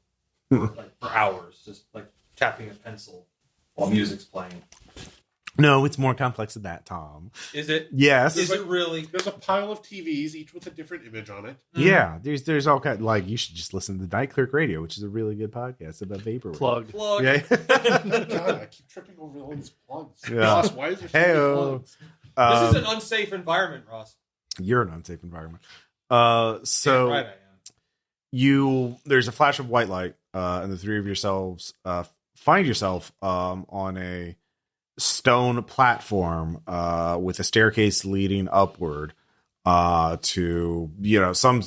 for hours, just like tapping a pencil while music's playing. No, it's more complex than that, Tom. Is it? Yes. Is it really? There's a pile of TVs, each with a different image on it. Yeah, there's all kind. Like, you should just listen to Night Clerk Radio, which is a really good podcast about Vaporwave. Plug. Yeah. God, I keep tripping over all these plugs. Yeah. Ross, why is there so many Heyo. plugs? This is an unsafe environment, Ross. You're an unsafe environment. Damn So right I am. there's a flash of white light, and the three of yourselves find yourself on a stone platform with a staircase leading upward to some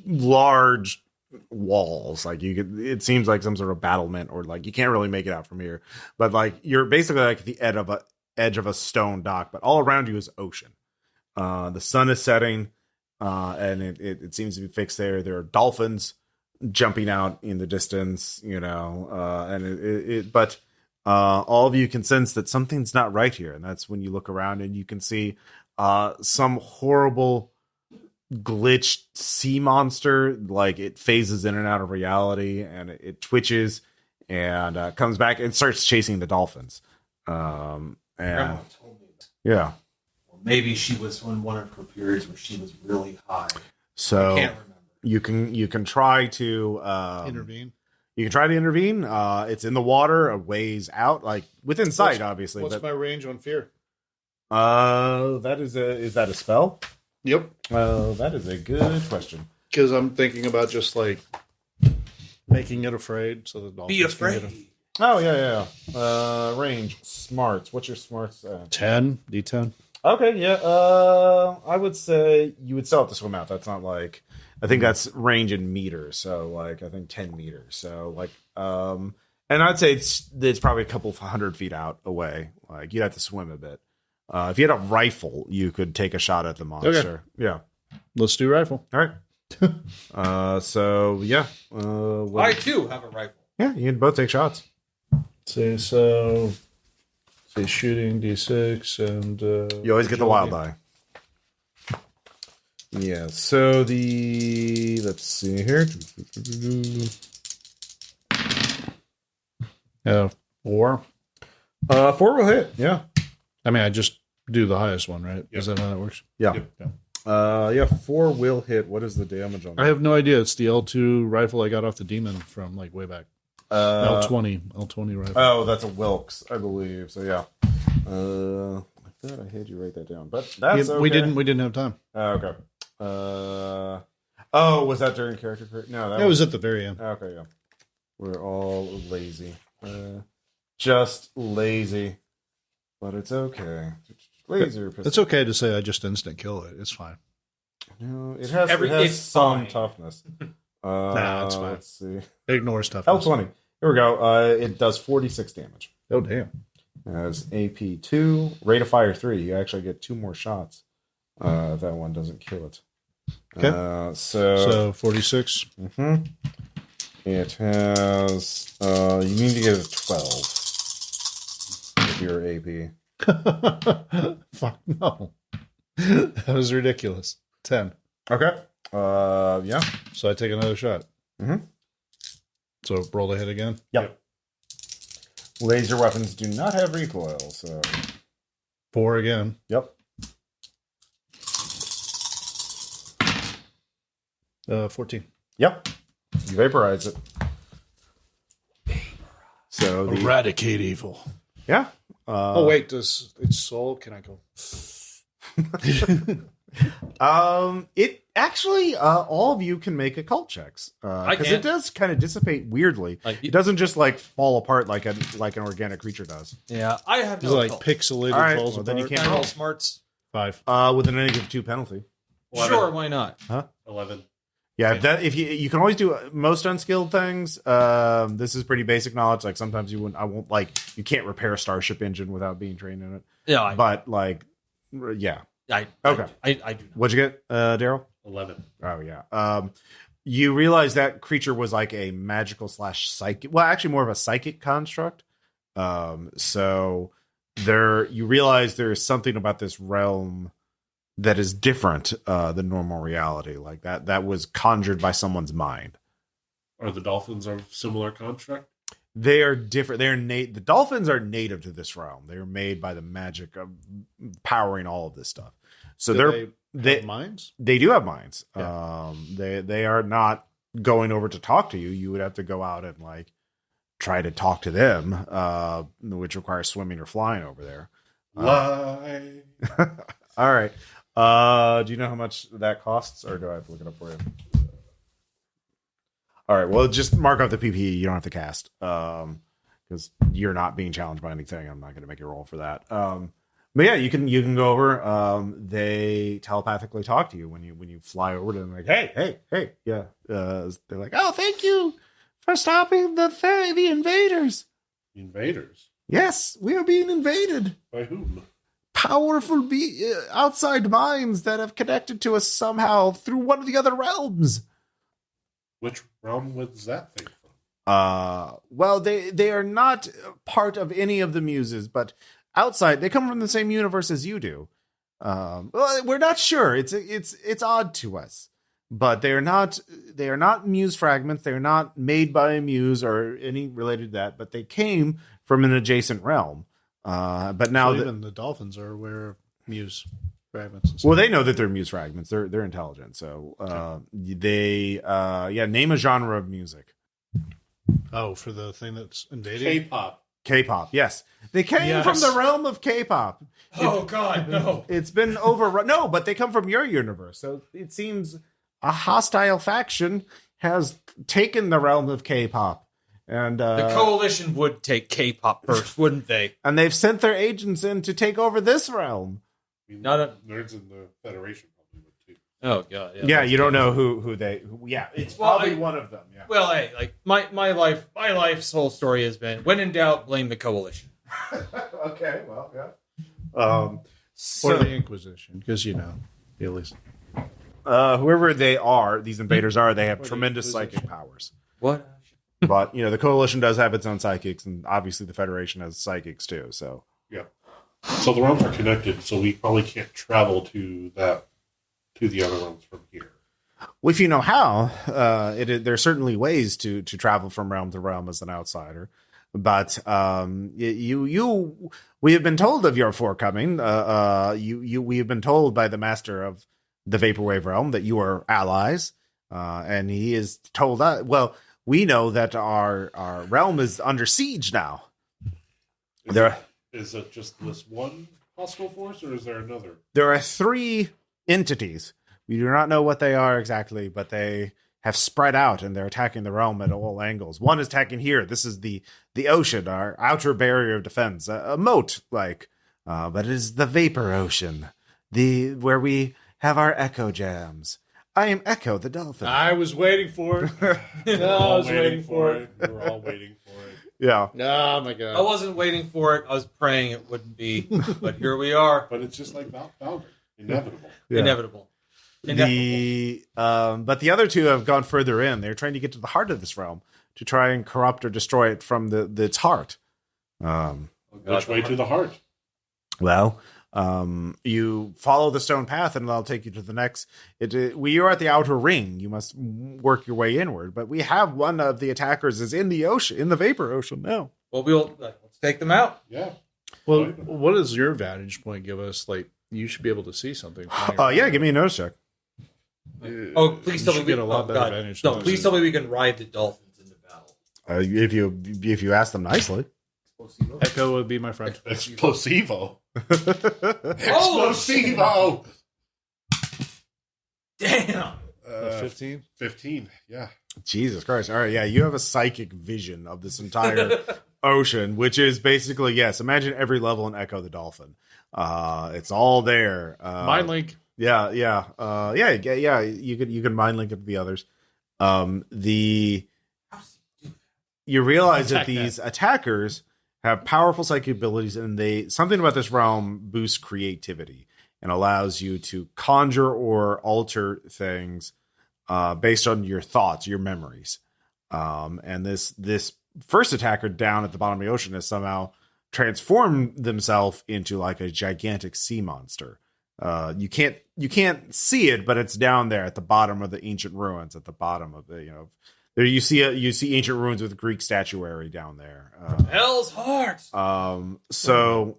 large walls. Like it seems like some sort of battlement, or like you can't really make it out from here, but like you're basically like at the edge of a stone dock, but all around you is ocean. The sun is setting, and it seems to be fixed there. There are dolphins jumping out in the distance, and but all of you can sense that something's not right here. And that's when you look around and you can see some horrible glitched sea monster. Like, it phases in and out of reality, and it twitches and comes back and starts chasing the dolphins. Grandma And told me that. yeah. Or maybe she was in one of her periods where she was really high. So I can't remember. you can try to Intervene. You can try to intervene. It's in the water, a ways out, like within sight, obviously. What's But my range on fear? that is that a spell? Yep. That is a good question. Because I'm thinking about just like making it afraid, so the dolphins Be can get afraid. it. Oh yeah. Range smarts. What's your smarts? 10 D10. Okay, yeah. I would say you would still have to swim out. That's not like, I think that's range in meters. So like, I think 10 meters. So like, and I'd say it's probably a couple of 100 feet out away. Like, you'd have to swim a bit. If you had a rifle, you could take a shot at the monster. Yeah. Let's do rifle. All right. So yeah. I too have a rifle. Yeah, you can both take shots. Say shooting D6 and You always get the wild agility. die. Yeah, so let's see here. 4. 4 will hit. Yeah. I mean, I just do the highest one, right? Yep. Is that how that works? Yeah. Yep. Yeah, 4 will hit. What is the damage on that? I have no idea. It's the L2 rifle I got off the demon from like way back. L20 rifle. Oh, that's a Wilkes, I believe. So yeah. I thought I had you write that down, but that's okay. We didn't have time. Okay. Oh, was that during character creation? No, That was at the very end. okay. Yeah, we're all lazy. Just lazy, but it's okay. Laser. It's okay to say I just instant kill it. It's fine. No, it has It's some fine. toughness. Nah, it's fine. Let's see. Ignore stuff. L20. Here we go. It does 46 damage. Oh damn. It has AP 2, rate of fire 3. You actually get 2 more shots. If that one doesn't kill it. Okay. So 46. mhm. It has. You need to get a 12 with your AP. Fuck no. That was ridiculous. 10. Okay. Yeah. So I take another shot. Mhm. So roll the hit again. Yep. Laser weapons do not have recoil, so 4 again. yep. 14. Yep. You vaporize it. So the Eradicate evil. yeah. Oh wait, does its soul? Can I go? It actually, all of you can make occult checks because can. it does kind of dissipate weirdly. Like, It doesn't just like fall apart like an organic creature does. yeah, I have It's no like occult. pixelated All right, falls well, then you apart. can't Can I roll roll. smarts? 5. With a -2 penalty. 11. Sure, why not? 11. Yeah, if you can always do most unskilled things. This is pretty basic knowledge. Like sometimes you can't repair a starship engine without being trained in it. Yeah, But like, yeah. I Okay. I do not. What'd you get, Daryl? 11. Oh yeah. You realize that creature was like a magical / psychic. Well, actually, more of a psychic construct. So you realize there is something about this realm that is different than normal reality. Like that was conjured by someone's mind. Are the dolphins of similar construct? They are different. The dolphins are native to this realm. They are made by the magic of powering all of this stuff. So Do they have minds? They do have minds. Yeah. They are not going over to talk to you. You would have to go out and like try to talk to them, which requires swimming or flying over there. Lie. All right. Do you know how much that costs, or do I have to look it up for you? All right. Well, just mark off the PPE. You don't have to cast because you're not being challenged by anything. I'm not going to make you roll for that. But yeah, you can go over. They telepathically talk to you when you fly over to them. Like, hey, yeah. They're like, oh, thank you for stopping the invaders. Invaders? Yes, we are being invaded. By whom? Powerful outside minds that have connected to us somehow through one of the other realms. Which realm was that thing from? Well, they are not part of any of the muses, but outside they come from the same universe as you do. Well, we're not sure. It's odd to us, but they are not muse fragments. They are not made by a muse or any related to that, but they came from an adjacent realm. But now So even the dolphins are aware of muse fragments. And stuff. well, they know that they're muse fragments. They're intelligent. So name a genre of music. Oh, for the thing that's invading? K-pop. K-pop. Yes, they came Yes. from the realm of K-pop. Oh God, no! It's been overrun. No, but they come from your universe. So it seems a hostile faction has taken the realm of K-pop. And The coalition would take K-pop first, wouldn't they? and they've sent their agents in to take over this realm. I mean, Not a- nerds in the Federation probably would too. Oh God, Yeah, you don't know who it's Well, probably one of them. Yeah. Well, hey, like my life's whole story has been: when in doubt, blame the coalition. Okay. Well, yeah. Or So, the Inquisition, because, at least. whoever they are, these invaders are, they have Or the tremendous Inquisition. psychic powers. What? But the coalition does have its own psychics, and obviously the Federation has psychics too. So Yeah. So the realms are connected, so we probably can't travel to the other realms from here. well, if you know how, there are certainly ways to travel from realm to realm as an outsider. But we have been told of your forecoming. We have been told by the master of the Vaporwave Realm that you are allies, and he has told us. Well, we know that our realm is under siege now. Is it just this one hostile force, or is there another? There are 3 entities. We do not know what they are exactly, but they have spread out and they're attacking the realm at all angles. One is attacking here. This is the ocean, our outer barrier of defense, a moat like, but it is the vapor ocean, where we have our echo jams. I am Echo the dolphin. I was waiting for it. We're No, I all was waiting for it. We're all waiting for it. Yeah. Oh, my I God. wasn't waiting for it. I was praying it wouldn't be, but here we are. But it's just like Valkyrie. Inevitable. Yeah. Inevitable. But the other 2 have gone further in. They're trying to get to the heart of this realm to try and corrupt or destroy it from its heart. Which way to the heart? Well, you follow the stone path, and that'll take you to the next. We are at the outer ring. You must work your way inward. But we have one of the attackers is in the ocean, in the vapor ocean now. Well, let's take them out. Yeah. Well, what does your vantage point give us? Like, you should be able to see something. Yeah, give me a notice check. Oh, please tell me get a lot better advantage. No, please tell me we can ride the dolphins into battle. If you ask them nicely. Echo would be my friend. Explosivo. Oh, Explosivo. damn! 15? 15. Yeah. Jesus Christ! All right, yeah, you have a psychic vision of this entire ocean, which is basically yes. Imagine every level in Echo the Dolphin. It's all there. Mind link. Yeah. You can mind link it to the others. You realize that these attackers have powerful psychic abilities, and something about this realm boosts creativity and allows you to conjure or alter things based on your thoughts, your memories. And this first attacker down at the bottom of the ocean has somehow transformed themselves into like a gigantic sea monster. You can't see it, but it's down there at the bottom of the ancient ruins. At the bottom of there you see ancient ruins with Greek statuary down there. Hell's heart. So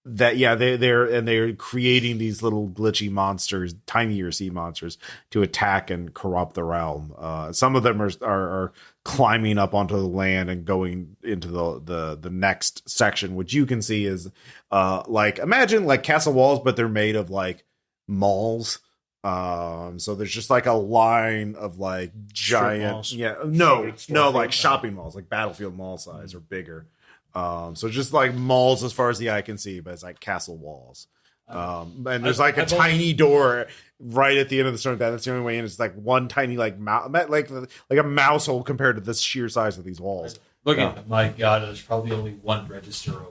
that they're creating these little glitchy monsters, tinier sea monsters, to attack and corrupt the realm. Some of them are climbing up onto the land and going into the next section, which you can see is imagine like castle walls, but they're made of like malls. So there's just like a line of like giant, shopping malls, like Battlefield mall size or bigger. So just like malls as far as the eye can see, but it's like castle walls. And there's like a tiny door right at the end of the stone path. That's the only way in. It's like one tiny like a mouse hole compared to the sheer size of these walls. My God, there's probably only one register open.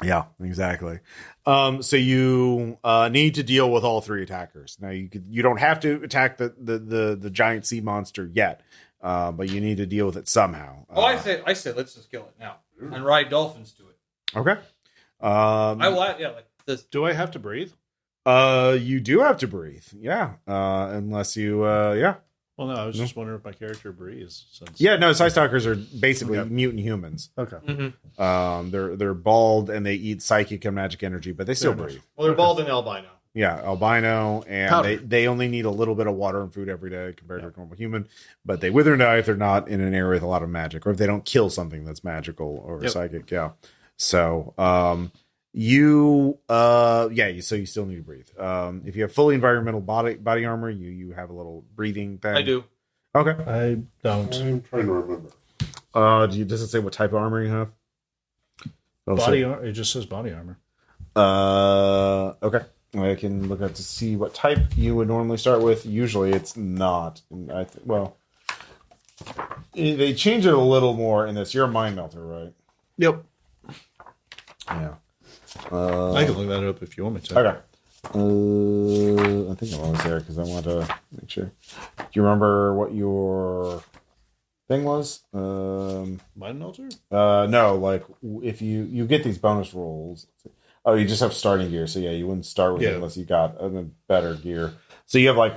Yeah, exactly. So you need to deal with all 3 attackers. Now you don't have to attack the giant sea monster yet. but you need to deal with it somehow. I say let's just kill it now and ride dolphins to it. Okay. I will. Yeah, like this. Do I have to breathe? You do have to breathe. Yeah. Unless you. Yeah. Well, no, I was just wondering if my character breathes. Since... Yeah. No, psi-stalkers are basically mutant humans. Okay. Mm-hmm. They're bald and they eat psychic and magic energy, but they still breathe. Well, they're bald and albino. Yeah, albino, and Powder. they only need a little bit of water and food every day compared to a normal human. But they wither and die if they're not in an area with a lot of magic, or if they don't kill something that's magical or psychic. Yeah. So, so you still need to breathe. If you have fully environmental body armor, you have a little breathing thing. I do. Okay. I don't. I'm trying to remember. Does it say what type of armor you have? It just says body armor. Okay. I can look up to see what type you would normally start with. Usually it's not. They change it a little more in this. You're a mind melter, right? Yep. Yeah. I can look that up if you want me to. Okay. I think I'm almost there because I want to make sure. Do you remember what your thing was? Mind melter? No, like if you get these bonus rolls. Oh, you just have starting gear, so yeah, you wouldn't start with it unless you got a better gear. So you have like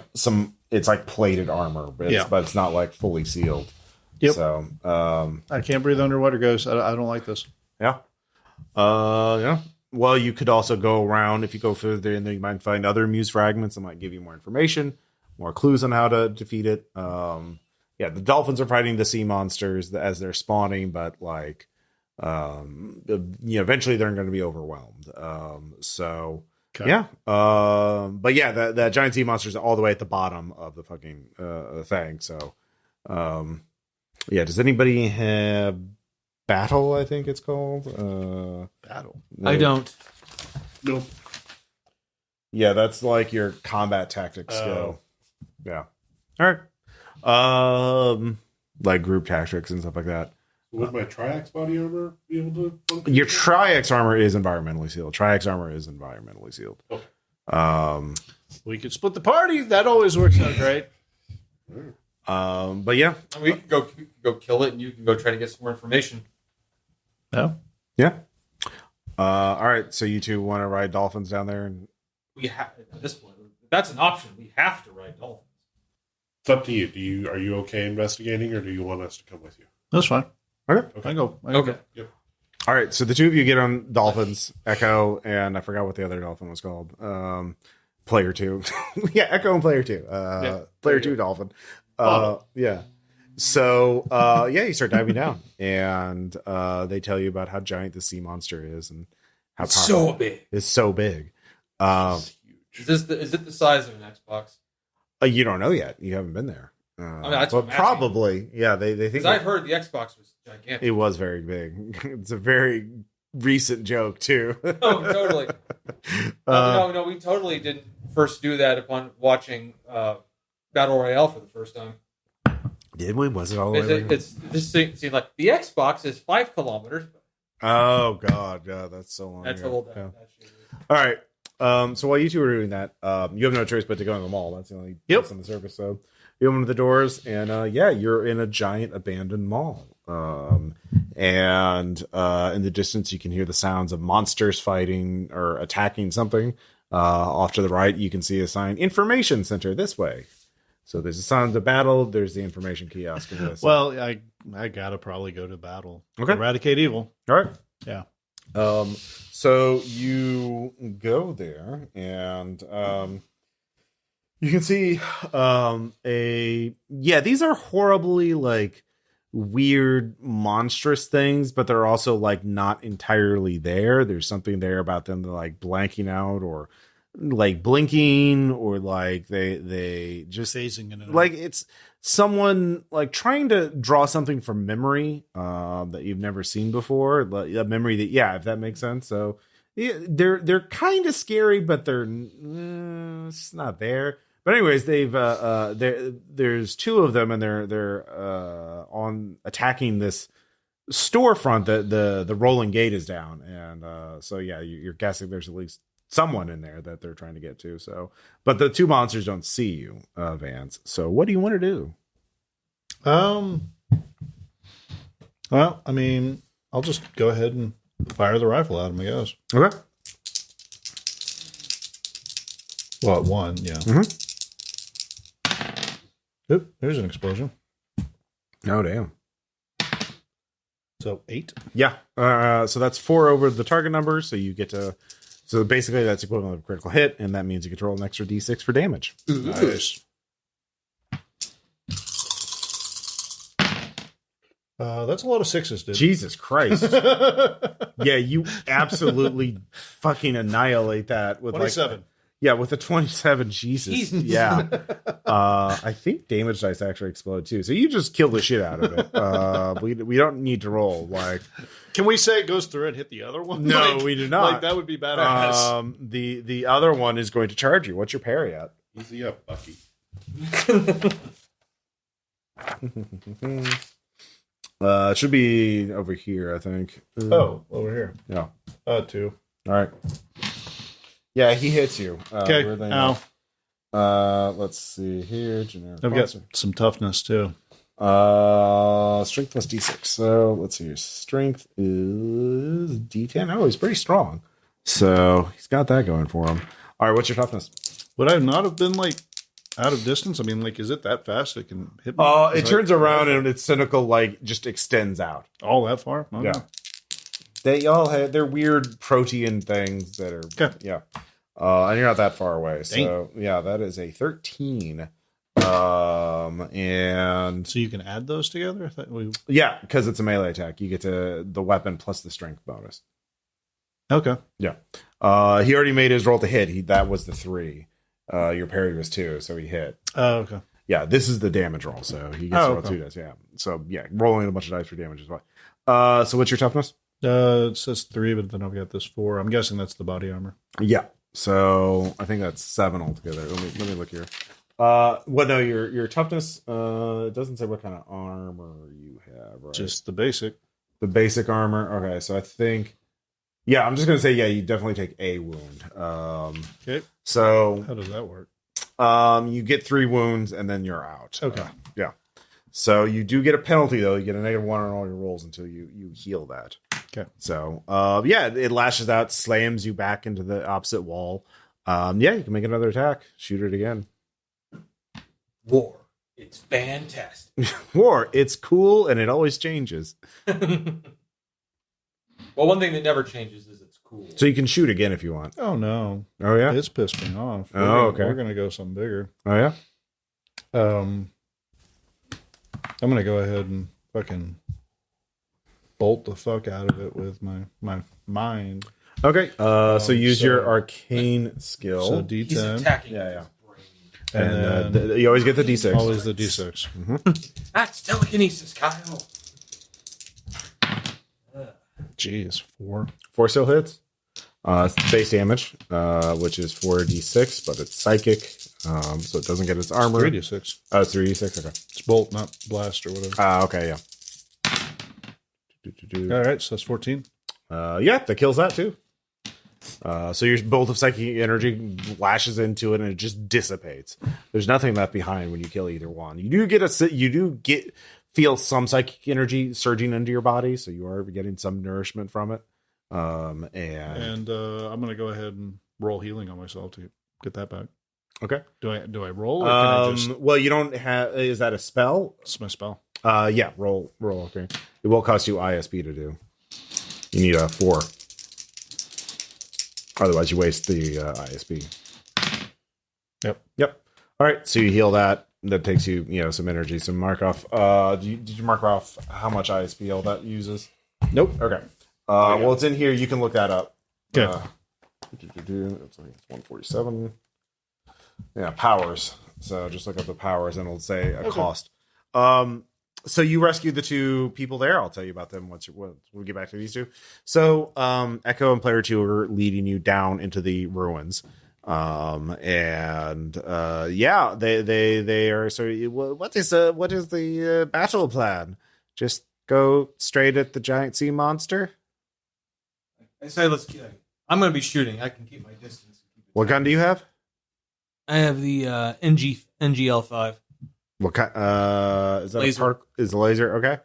it's like plated armor, but it's not like fully sealed. Yep. So I can't breathe underwater, ghosts. I don't like this. Yeah. Yeah. Well, you could also go around if you go further in there. You might find other muse fragments that might give you more information, more clues on how to defeat it. Yeah, the dolphins are fighting the sea monsters as they're spawning, but like. Eventually they're going to be overwhelmed. But yeah, that giant sea monster is all the way at the bottom of the fucking thing. So, does anybody have battle? I think it's called Battle. No. I don't. Nope. Yeah, that's like your combat tactics skill. Yeah. All right. Like group tactics and stuff like that. Would my Triax body armor be able to function? Your Triax armor is environmentally sealed. Okay. We could split the party. That always works out great. But yeah. We can go kill it, and you can go try to get some more information. No. Yeah. All right. So you two want to ride dolphins down there, and We have at this point. That's an option. We have to ride dolphins. It's up to you. Are you okay investigating, or do you want us to come with you? That's fine. okay. I go. Okay. Yep. All right. So the two of you get on dolphins, Echo, and I forgot what the other dolphin was called. Player 2. Yeah, Echo and Player 2. Player 2 dolphin. Yeah. So you start diving down, and they tell you about how giant the sea monster is and how It's powerful. so big. It's so big. Is it the size of an Xbox? You don't know yet. You haven't been there. that's but what I'm asking. probably, yeah. They think Because I've heard the Xbox was gigantic. it was very big. It's a very recent joke too. Oh, totally. No, we totally didn't first do that upon watching Battle Royale for the first time. Did we? Was it all the way? It's this seemed like the Xbox is 5 kilometers. Oh God, yeah, that's so long. That's ago. how old Yeah. that shit is. All right. So while you two are doing that, you have no choice but to go in the mall. That's the only place on the surface. So you open the doors, and you're in a giant abandoned mall. And in the distance, you can hear the sounds of monsters fighting or attacking something. Off to the right, you can see a sign: "Information Center this way." So there's the sounds of battle. There's the information kiosk. Well, I gotta probably go to battle. Okay. Eradicate evil. All right. Yeah. So you go there, and you can see these are horribly like weird, monstrous things, but they're also like not entirely there. There's something there about them that like blanking out or like blinking or like they just Phasing in and like it's someone like trying to draw something from memory that you've never seen before, like a memory that if that makes sense. So they're kind of scary, but it's not there. But anyways, there's two of them, and they're on attacking this storefront. The rolling gate is down, and so you're guessing there's at least someone in there that they're trying to get to. So, but the two monsters don't see you, Vance. So, what do you want to do? Well, I mean, I'll just go ahead and fire the rifle at him, I guess. Okay. Well, at one, yeah. Mm-hmm. Oop, there's an explosion. Oh, damn. So 8. Yeah. So that's 4 over the target number. So you get to. So basically, that's equivalent of a critical hit, and that means you get to roll an extra d6 for damage. Nice. That's a lot of 6s, dude. Jesus Christ. Yeah, you absolutely fucking annihilate that with 27. With a 27. Jesus. Yeah. I think damage dice actually explode too. So you just kill the shit out of it. We don't need to roll. Like, can we say it goes through and hit the other one? No, we do not. Like, that would be badass. The other one is going to charge you. What's your parry at? Easy up, Bucky. It should be over here, I think. Oh, over here. Yeah. 2. All right. Yeah, he hits you. Okay. Ow. Let's see here. Generic I've got some toughness too. Strength plus d6. So let's see here. Strength is d10. Oh, he's pretty strong. So he's got that going for him. All right, what's your toughness? Would I not have been like out of distance? I mean, like, is it that fast it can hit me? It turns around and its cynical like just extends out. All that far? Okay. Yeah. They all have their weird protein things that are yeah. And you're not that far away. So yeah, that is a 13. And so you can add those together? Yeah, because it's a melee attack. You get to the weapon plus the strength bonus. Okay. Yeah. He already made his roll to hit. That was the 3. Your parry was 2, so he hit. Oh, okay. Yeah, this is the damage roll, so he gets to roll 2 dice. Yeah. So yeah, rolling a bunch of dice for damage is fine. So what's your toughness? It says 3, but then I've got this 4. I'm guessing that's the body armor. Yeah. So I think that's 7 altogether. Let me look here. No, your toughness. It doesn't say what kind of armor you have. Right? Just the basic. The basic armor. Okay, so I think. Yeah, I'm just gonna say you definitely take a wound. Okay. So how does that work? You get 3 wounds and then you're out. Okay. Yeah. So you do get a penalty though. You get a -1 on all your rolls until you heal that. Okay. So it lashes out, slams you back into the opposite wall. You can make another attack. Shoot it again. War. It's fantastic. War. It's cool and it always changes. Well, one thing that never changes is it's cool. So you can shoot again if you want. Oh no. Oh yeah. It's pissed me off. Okay. We're gonna go something bigger. Oh yeah. I'm gonna go ahead and fucking bolt the fuck out of it with my mind. Okay. So use your arcane skill. So He's D10. attacking. Yeah. And And you always get the d6. always the D6. That's telekinesis, Kyle. Jeez, 4. 4 still hits. Base damage, which is 4d6, but it's psychic, so it doesn't get its armor. 3D6. Oh, it's 3d6. Okay. It's bolt, not blast or whatever. Okay. Yeah. All right, so that's 14. That kills that too. So your bolt of psychic energy lashes into it and it just dissipates. There's nothing left behind when you kill either one. You do feel some psychic energy surging into your body, so you are getting some nourishment from it. And I'm gonna go ahead and roll healing on myself to get that back. Okay. Do I roll? Or can I just... Well, you don't have. Is that a spell? It's my spell. Roll. Okay. It will cost you ISP to do. You need a 4. Otherwise, you waste the ISP. Yep. All right. So you heal that. That takes you, some energy. So mark off. Did you mark off how much ISP all that uses? Nope. Okay. Well, it's in here. You can look that up. Okay. It's 147. Yeah, powers. So just look up the powers, and it'll say a cost. So you rescued the 2 people there. I'll tell you about them once we get back to these 2. So Echo and Player 2 are leading you down into the ruins. They are. So what is the battle plan? Just go straight at the giant sea monster? I say let's get. I'm going to be shooting. I can keep my distance. What gun do you have? I have the NGL5. What kind? Is that Laser. is a laser? Okay.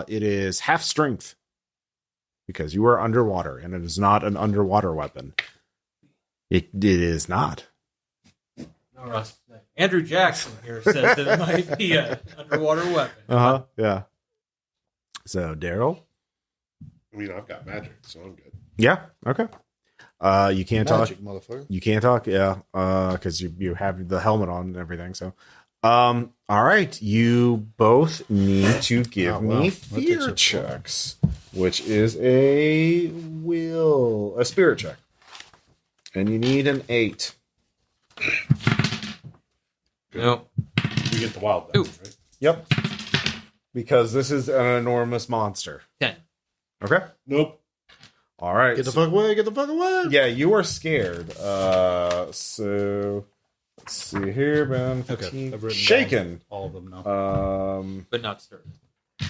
It is half strength because you are underwater, and it is not an underwater weapon. It is not. No, Russ. Andrew Jackson here says that it might be an underwater weapon. Yeah. So Daryl. I mean, I've got magic, so I'm good. Yeah. Okay. You can't Magic, talk. motherfucker. You can't talk. Yeah. Because you have the helmet on and everything. So. All right. You both need to give me fear checks, which is a spirit check, and you need an 8. No. We get the wild Ooh. dice, right? Yep. Because this is an enormous monster. 10. Okay. Nope. All right. Get the fuck away! Get the fuck away! Yeah, you are scared. So let's see here, man. Okay, I've written Shaken. down all of them now. But not stirred.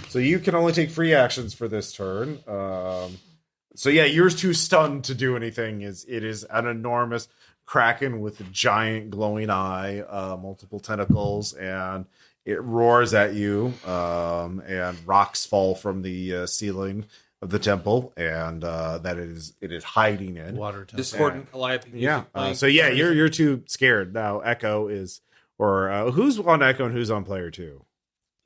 So you can only take free actions for this turn. So yeah, you're too stunned to do anything. It is an enormous kraken with a giant glowing eye, multiple tentacles, and it roars at you. And rocks fall from the ceiling of the temple, and that it is hiding in. Water temple. Discordant Calliope music Yeah. playing. So yeah, you're too scared now. Echo is, or who's on Echo and who's on player 2?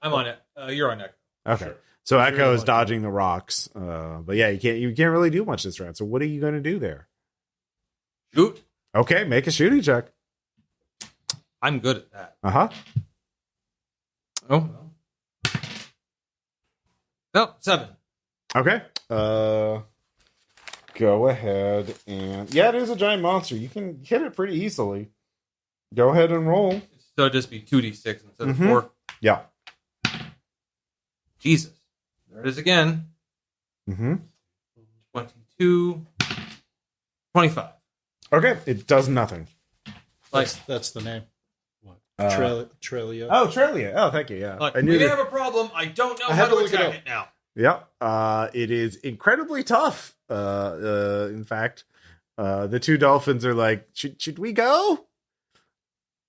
I'm on it. You're on it. Okay. Sure. So Echo is dodging the rocks. But yeah, you can't really do much this round. So what are you going to do there? Shoot. Okay, make a shooting check. I'm good at that. Uh-huh. Oh. No, 7. Okay. Go ahead and yeah, it is a giant monster. You can hit it pretty easily. Go ahead and roll. So it'd just be 2d6 instead of Mhm. 4. Yeah. Jesus. There it is again. Mm-hmm. 22. 25. Okay, it does nothing. Like, That's the name. Uh, Trelia. Oh, Trelia. Oh, thank you. Yeah. like I we knew that. have a problem. I don't know I how had to to look it attack up. it now. Yep. It is incredibly tough. In fact, the two dolphins are like, should we go?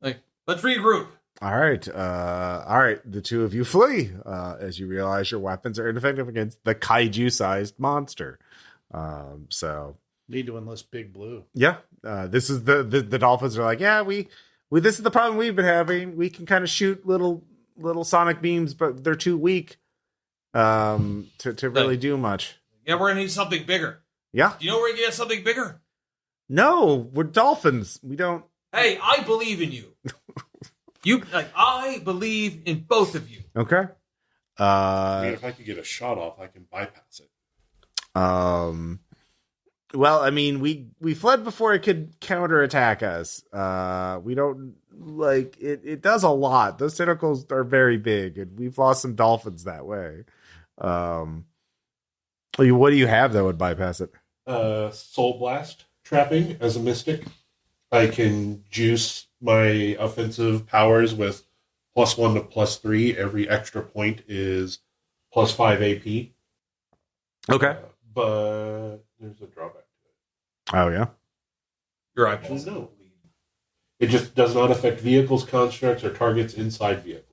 Like, let's regroup. All right. The two of you flee as you realize your weapons are ineffective against the kaiju-sized monster. So Need to enlist Big Blue. yeah, this is the dolphins are like, yeah, we this is the problem we've been having. We can kind of shoot little sonic beams, but they're too weak to really do much. Yeah, we're gonna need something bigger. Yeah. Do you know where we can get something bigger? No, we're dolphins. We don't. Hey, I believe in you. I believe in both of you. Okay. I mean, if I could get a shot off, I can bypass it. Well, I mean, we fled before it could counterattack us. We don't like it. It does a lot. Those tentacles are very big, and we've lost some dolphins that way. What do you have that would bypass it? Soul Blast trapping as a mystic. I can juice my offensive powers with +1 to +3. Every extra point is +5 AP. Okay. But there's a drawback to Oh yeah. Your it. eyeballs. No. It just does not affect vehicles, constructs, or targets inside vehicles.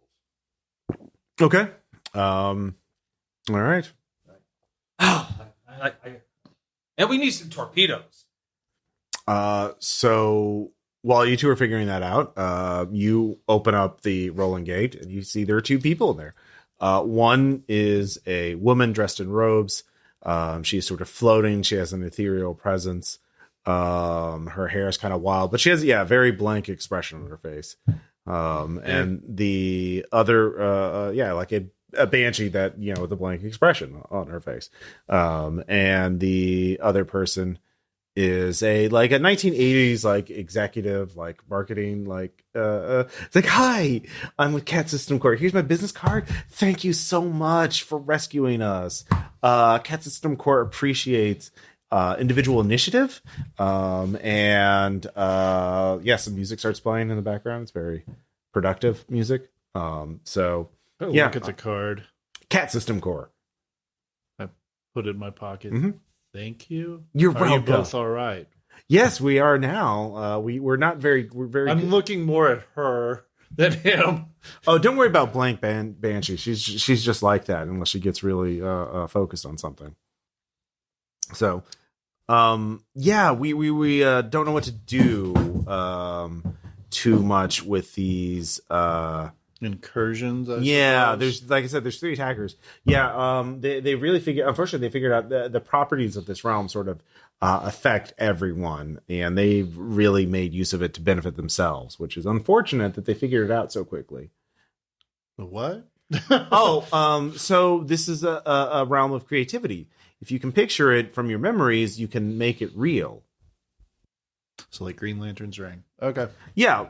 Okay. All right. And we need some torpedoes. So while you two are figuring that out, you open up the rolling gate and you see there are two people in there. One is a woman dressed in robes. She's sort of floating. She has an ethereal presence. Her hair is kind of wild, but she has, a very blank expression on her face. And the other, like a banshee that, with a blank expression on her face. And the other person is a 1980s executive marketing it's like, hi, I'm with Cat System Corp. Here's my business card. Thank you so much for rescuing us. Cat System Corp appreciates individual initiative. Some music starts playing in the background. It's very productive music. Look at the card. Cat System Corp. Put it in my pocket. Mm-hmm. Thank you. You're Are you welcome. both all right? Yes, we are now. We're not very. We're very. I'm looking more at her than him. Oh, don't worry about Blank Banshee. She's just like that unless she gets really focused on something. So, yeah, we don't know what to do too much with these Incursions. I yeah, suppose. there's like I said, there's 3 attackers. Yeah, they really unfortunately they figured out the properties of this realm sort of affect everyone, and they've really made use of it to benefit themselves, which is unfortunate that they figured it out so quickly. What? So this is a realm of creativity. If you can picture it from your memories, you can make it real. So like Green Lantern's ring. Okay. Yeah,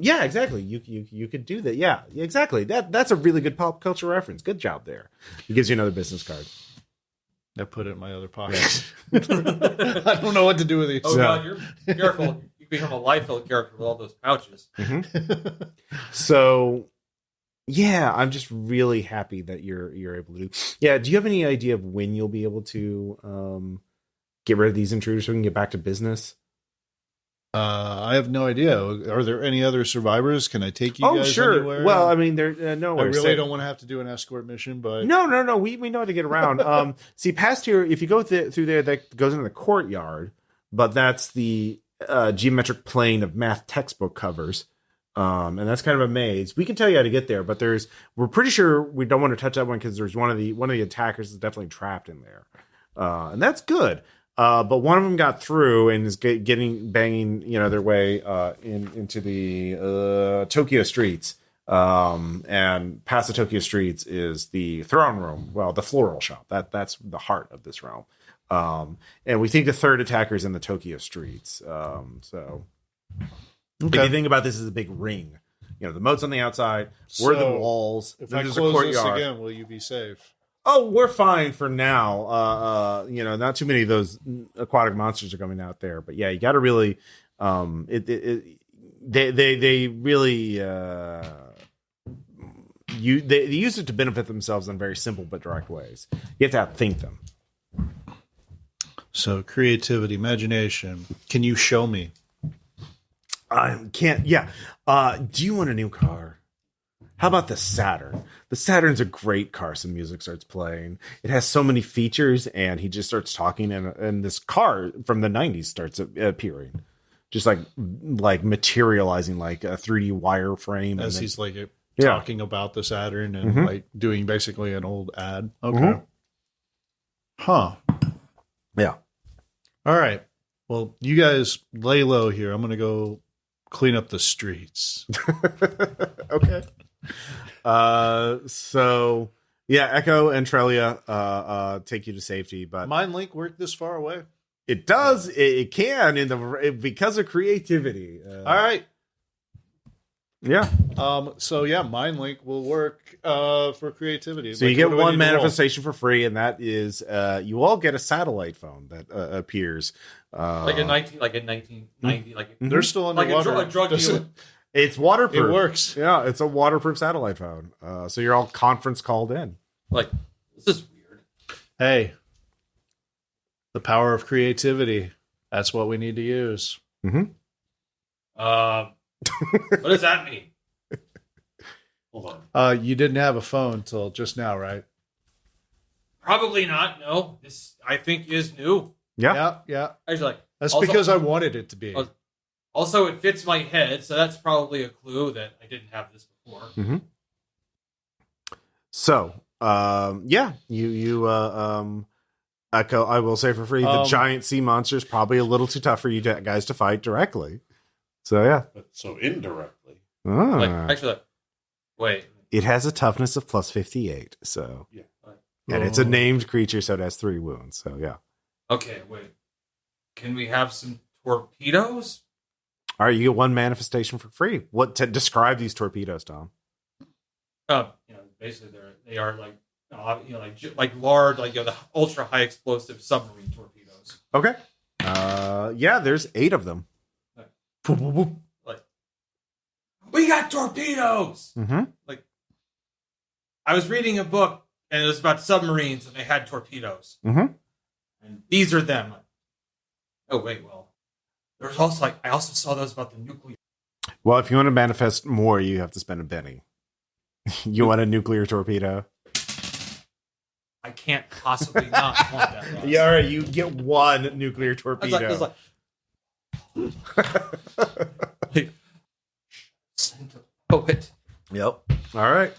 yeah, exactly. You could do that. Yeah, exactly. That's a really good pop culture reference. Good job there. It gives you another business card. I put it in my other pocket. I don't know what to do with these. Oh God, you're careful. You become a Liefeld character with all those pouches. So, yeah, I'm just really happy that you're able to do. Yeah, do you have any idea of when you'll be able to get rid of these intruders so we can get back to business? I have no idea. Are there any other survivors? Can I take you guys anywhere? Well, I mean, there no. I really don't want to have to do an escort mission, but no. We know how to get around. See, past here, if you go through there, that goes into the courtyard, but that's the geometric plane of math textbook covers. And that's kind of a maze. We can tell you how to get there, but we're pretty sure we don't want to touch that one because there's one of the attackers is definitely trapped in there, and that's good. But one of them got through and is banging, their way into the Tokyo streets. And past the Tokyo streets is the throne room. Well, the floral shop. That's the heart of this realm. And we think the third attacker is in the Tokyo streets. So if you think about this as a big ring, the moat's on the outside. We're the walls. If then I there's close a courtyard. this again, will you be safe? Oh, we're fine for now. Not too many of those aquatic monsters are coming out there, but yeah, you got to really, they really, they use it to benefit themselves in very simple but direct ways. You have to outthink them. So creativity, imagination. Can you show me? I can't. Yeah. Do you want a new car? How about the Saturn? The Saturn's a great car. Some music starts playing. It has so many features, and he just starts talking, and this car from the 90s starts appearing. Just like materializing like a 3D wireframe. As he's talking about the Saturn and like doing basically an old ad. Okay. Huh. Yeah. All right. Well, you guys lay low here. I'm going to go clean up the streets. Okay. So yeah, Echo and Trelia take you to safety, but Mind Link work this far away? it does. It can because of creativity. All right. Yeah. So yeah, Mind Link will work for creativity. So you get one manifestation for free, and that is you all get a satellite phone that appears. Like in 1990, They're still like underwater. a drug dealer. It's waterproof. It works. Yeah, it's a waterproof satellite phone. So you're all conference called in. Like, this is weird. Hey, the power of creativity. That's what we need to use. Mm-hmm. What does that mean? Hold on. You didn't have a phone till just now, right? Probably not. No, this I think is new. Yeah. Yeah. Actually, That's also- because I wanted it to be. Also, it fits my head, so that's probably a clue that I didn't have this before. Mm-hmm. So, yeah, you Echo, I will say for free, the giant sea monster is probably a little too tough for you guys to fight directly. So, yeah. But so indirectly. Wait. It has a toughness of plus 58, so. Yeah. And it's a named creature, so it has 3 wounds, so yeah. Okay, wait. Can we have some torpedoes? All right, you get 1 manifestation for free. What to describe these torpedoes, Tom? Basically they are like large, the ultra high explosive submarine torpedoes. Okay. Yeah, there's 8 of them. Like, we got torpedoes. Mm-hmm. Like, I was reading a book and it was about submarines and they had torpedoes. Mm-hmm. And these are them. Oh wait, well, there's also I also saw those about the nuclear. Well, if you want to manifest more, you have to spend a penny. You want a nuclear torpedo? I can't possibly not want that. Ross. Yeah, all right. You get one nuclear torpedo. It's like send a poet. Yep. All right.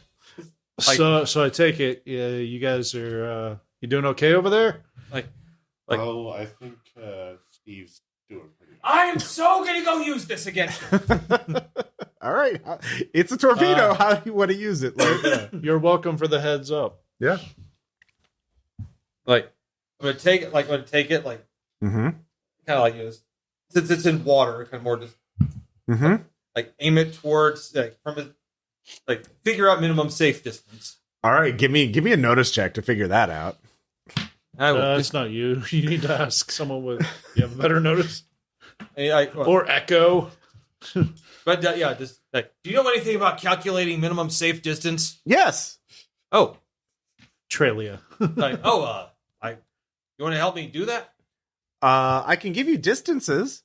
So I take it you guys are you doing okay over there? Like, Well, I think Steve's doing pretty good. I'm so gonna go use this again. All right. It's a torpedo. How do you want to use it? Like, You're welcome for the heads up. yeah. Like, I'm gonna take it. Like, Mm-hmm. kind of like this. Since it's in water, kind of more just Mm-hmm. like aim it towards like figure out minimum safe distance. All right. Give me a notice check to figure that out. I will. It's not you. You need to ask someone with you have a better notice Or or echo. but yeah, just like, do you know anything about calculating minimum safe distance? Yes. Oh, Tralia. like you want to help me do that? I can give you distances.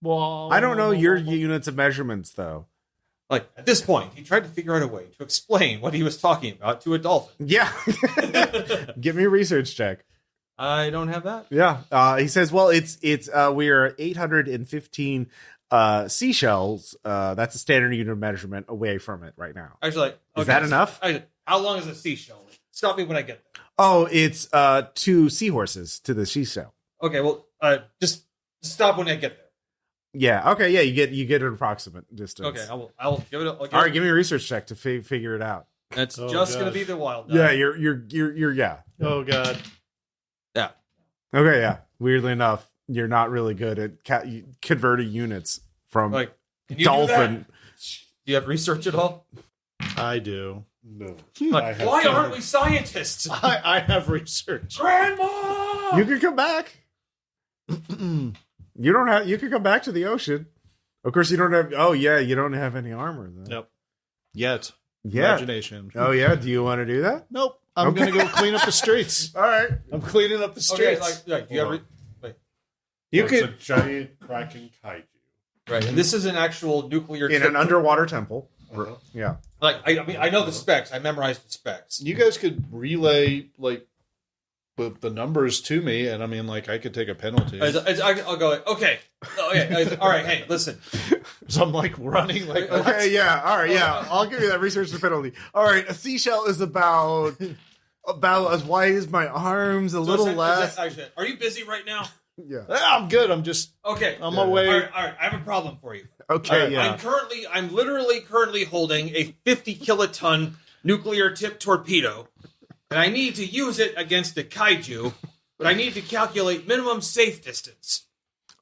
Well, I don't know your units of measurements though. Like, at this point, he tried to figure out a way to explain what he was talking about to a dolphin. Yeah. Give me a research check. I don't have that. Yeah. He says, well, it's we're 815 seashells. That's a standard unit of measurement away from it right now. Actually, like, Is that enough? How long is a seashell? Stop me when I get there. Oh, it's 2 seahorses to the seashell. Okay, well, just stop when I get there. Yeah. Okay. Yeah. You get an approximate distance. Okay, I will give it. All right. Give me a research check to figure it out. It's Oh, just God. going to be the wild. Yeah. You're yeah. Oh God. Yeah. Okay. Yeah. Weirdly enough, you're not really good at converting units from Like, can you do dolphin. that? Do you have research at all? I do. No. Like, I have why some- aren't we scientists? I have research. Grandma! You can come back. You don't have. You can come back to the ocean. Of course, you don't have. Oh yeah, you don't have any armor then. Yep. Yet. Yeah. Imagination. Oh yeah. Do you want to do that? Nope. I'm Okay. gonna go clean up the streets. All right. I'm cleaning up the Okay, streets. like, do you have You It's could. a giant cracking kaiju. right? And this is an actual nuclear In an underwater temple. Uh-huh. Yeah. Like, I mean, I know the specs. I memorized the specs. You guys could relay like the numbers to me, and I mean, like I could take a penalty. I'll go. Okay. All right. Hey, listen. So I'm like running like Okay. Yeah. All right. Yeah. I'll give you that research penalty. All right. A seashell is about as wide as my arms, a little less. Are you busy right now? Yeah. I'm good. I'm just Okay. on my way. All right. I have a problem for you. Okay. All right, Yeah. I'm literally currently holding a 50 kiloton nuclear tipped torpedo, and I need to use it against a kaiju, but I need to calculate minimum safe distance.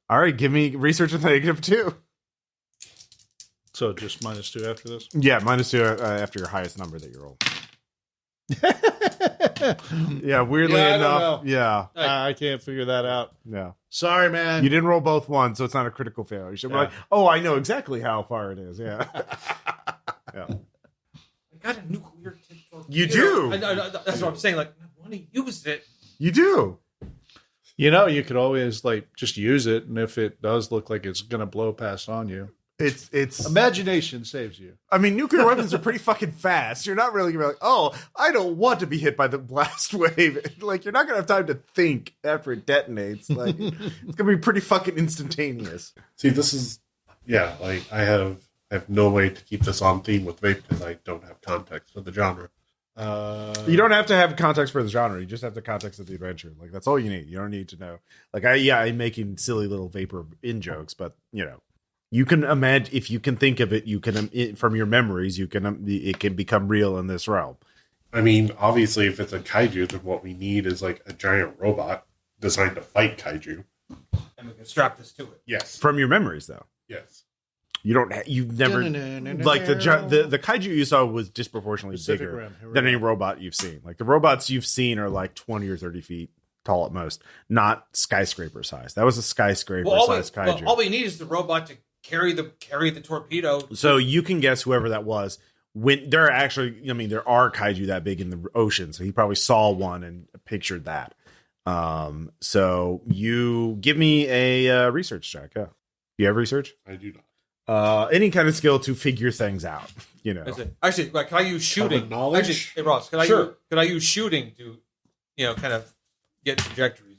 All right. Give me research with -2. So just -2 after this. Yeah. -2 after your highest number that you roll. Yeah. Weirdly Yeah, I don't enough. know. Yeah. I can't figure that out. Yeah. Sorry, man. You didn't roll both ones, so it's not a critical fail. You should be Yeah. like, oh, I know exactly how far it is. Yeah. Yeah. I got a nuclear tipped torpedo. You do. That's what I'm saying. Like, I want to use it. You do. You know, you could always like just use it, and if it does look like it's gonna blow past on you, It's. imagination saves you. I mean, nuclear weapons are pretty fucking fast. You're not really gonna be like, oh, I don't want to be hit by the blast wave. Like, you're not gonna have time to think after it detonates. Like, it's gonna be pretty fucking instantaneous. See, this is like I have no way to keep this on theme with vape because I don't have context for the genre. You don't have to have context for the genre. You just have the context of the adventure. Like, that's all you need. You don't need to know. Like, I'm making silly little vapor in jokes, but you can imagine, if you can think of it, you can from your memories, it can become real in this realm. I mean, obviously, if it's a kaiju, then what we need is like a giant robot designed to fight kaiju. And we can strap this to it. Yes. From your memories, though, Yes. you've never like the kaiju you saw was disproportionately Pacific bigger Rim. Here we than go. any robot you've seen. Like, the robots you've seen are like 20 or 30 feet tall at most, not skyscraper size. That was a skyscraper size kaiju. all we need is the robot to carry the torpedo. So you can guess whoever that was. When there are actually, there are kaiju that big in the ocean, so he probably saw one and pictured that. So you give me a research check. Yeah, you have research. I do not. any kind of skill to figure things out. You know, actually, like, can I use shooting? Common knowledge? Actually, hey Ross, could I use shooting to, kind of get trajectories?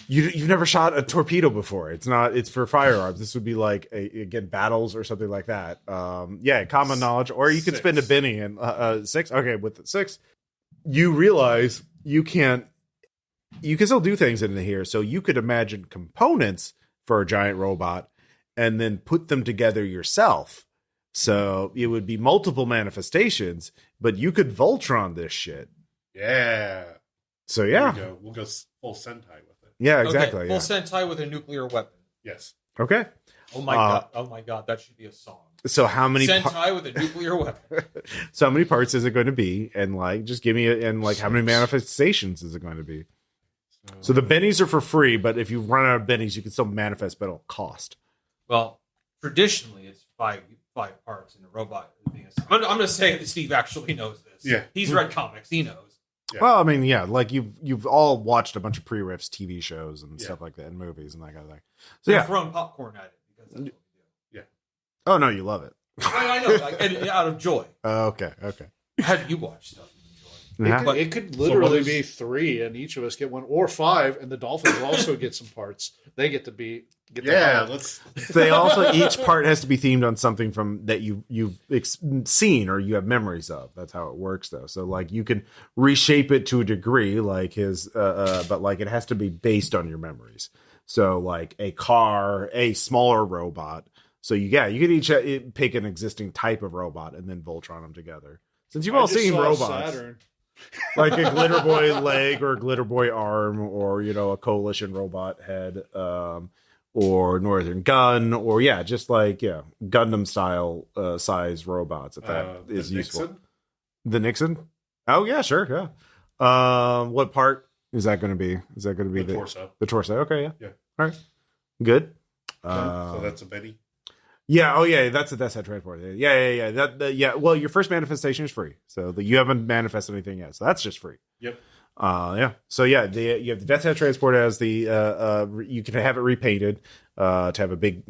You've never shot a torpedo before. It's for firearms. This would be like again battles or something like that. Common knowledge, or you could spend a Benny and 6. Okay, with 6, you realize you can still do things in here. So you could imagine components for a giant robot and then put them together yourself. So it would be multiple manifestations, but you could Voltron this shit. Yeah. So yeah, we'll go full Sentai with it. Yeah, exactly. Okay, full Sentai with a nuclear weapon. Yes. Okay. Oh my god! Oh my god! That should be a song. So how many Sentai with a nuclear weapon? So how many parts is it going to be? And like, just give me how many manifestations is it going to be? So the bennies are for free, but if you run out of bennies, you can still manifest, but it'll cost. Well, traditionally, it's five parts in a robot. I'm going to say that Steve actually knows this. Yeah, he's read comics. He knows. Yeah. Well, I mean, yeah, like you've all watched a bunch of pre-riffs TV shows and stuff like that, and movies and that kind of thing. So yeah, throwing popcorn at it because that's what we do. Yeah. Oh no, you love it. I know, and out of joy. Okay. How do you watch stuff you enjoy? It could literally be 3, and each of us get one, or 5, and the dolphins will also get some parts. They get to get. They also each part has to be themed on something from that you've seen or you have memories of. That's how it works, though. So like you can reshape it to a degree, like his, but like it has to be based on your memories. So like a car, a smaller robot. So you could each pick an existing type of robot and then Voltron them together. Since you've all seen robots. Saturn. Like a glitter boy leg or a glitter boy arm, or a coalition robot head, or Northern Gun, or just like Gundam style size robots. If that is useful. Nixon? The Nixon? Oh yeah, sure, yeah. What part is that going to be? Is that going to be the torso? The torso. Okay, yeah. All right, good. So that's a Benny. Yeah. Oh, yeah. That's that transport. Yeah. Well, your first manifestation is free, so you haven't manifested anything yet, so that's just free. Yep. Yeah. So yeah, you have the Death Head transport as the you can have it repainted to have a big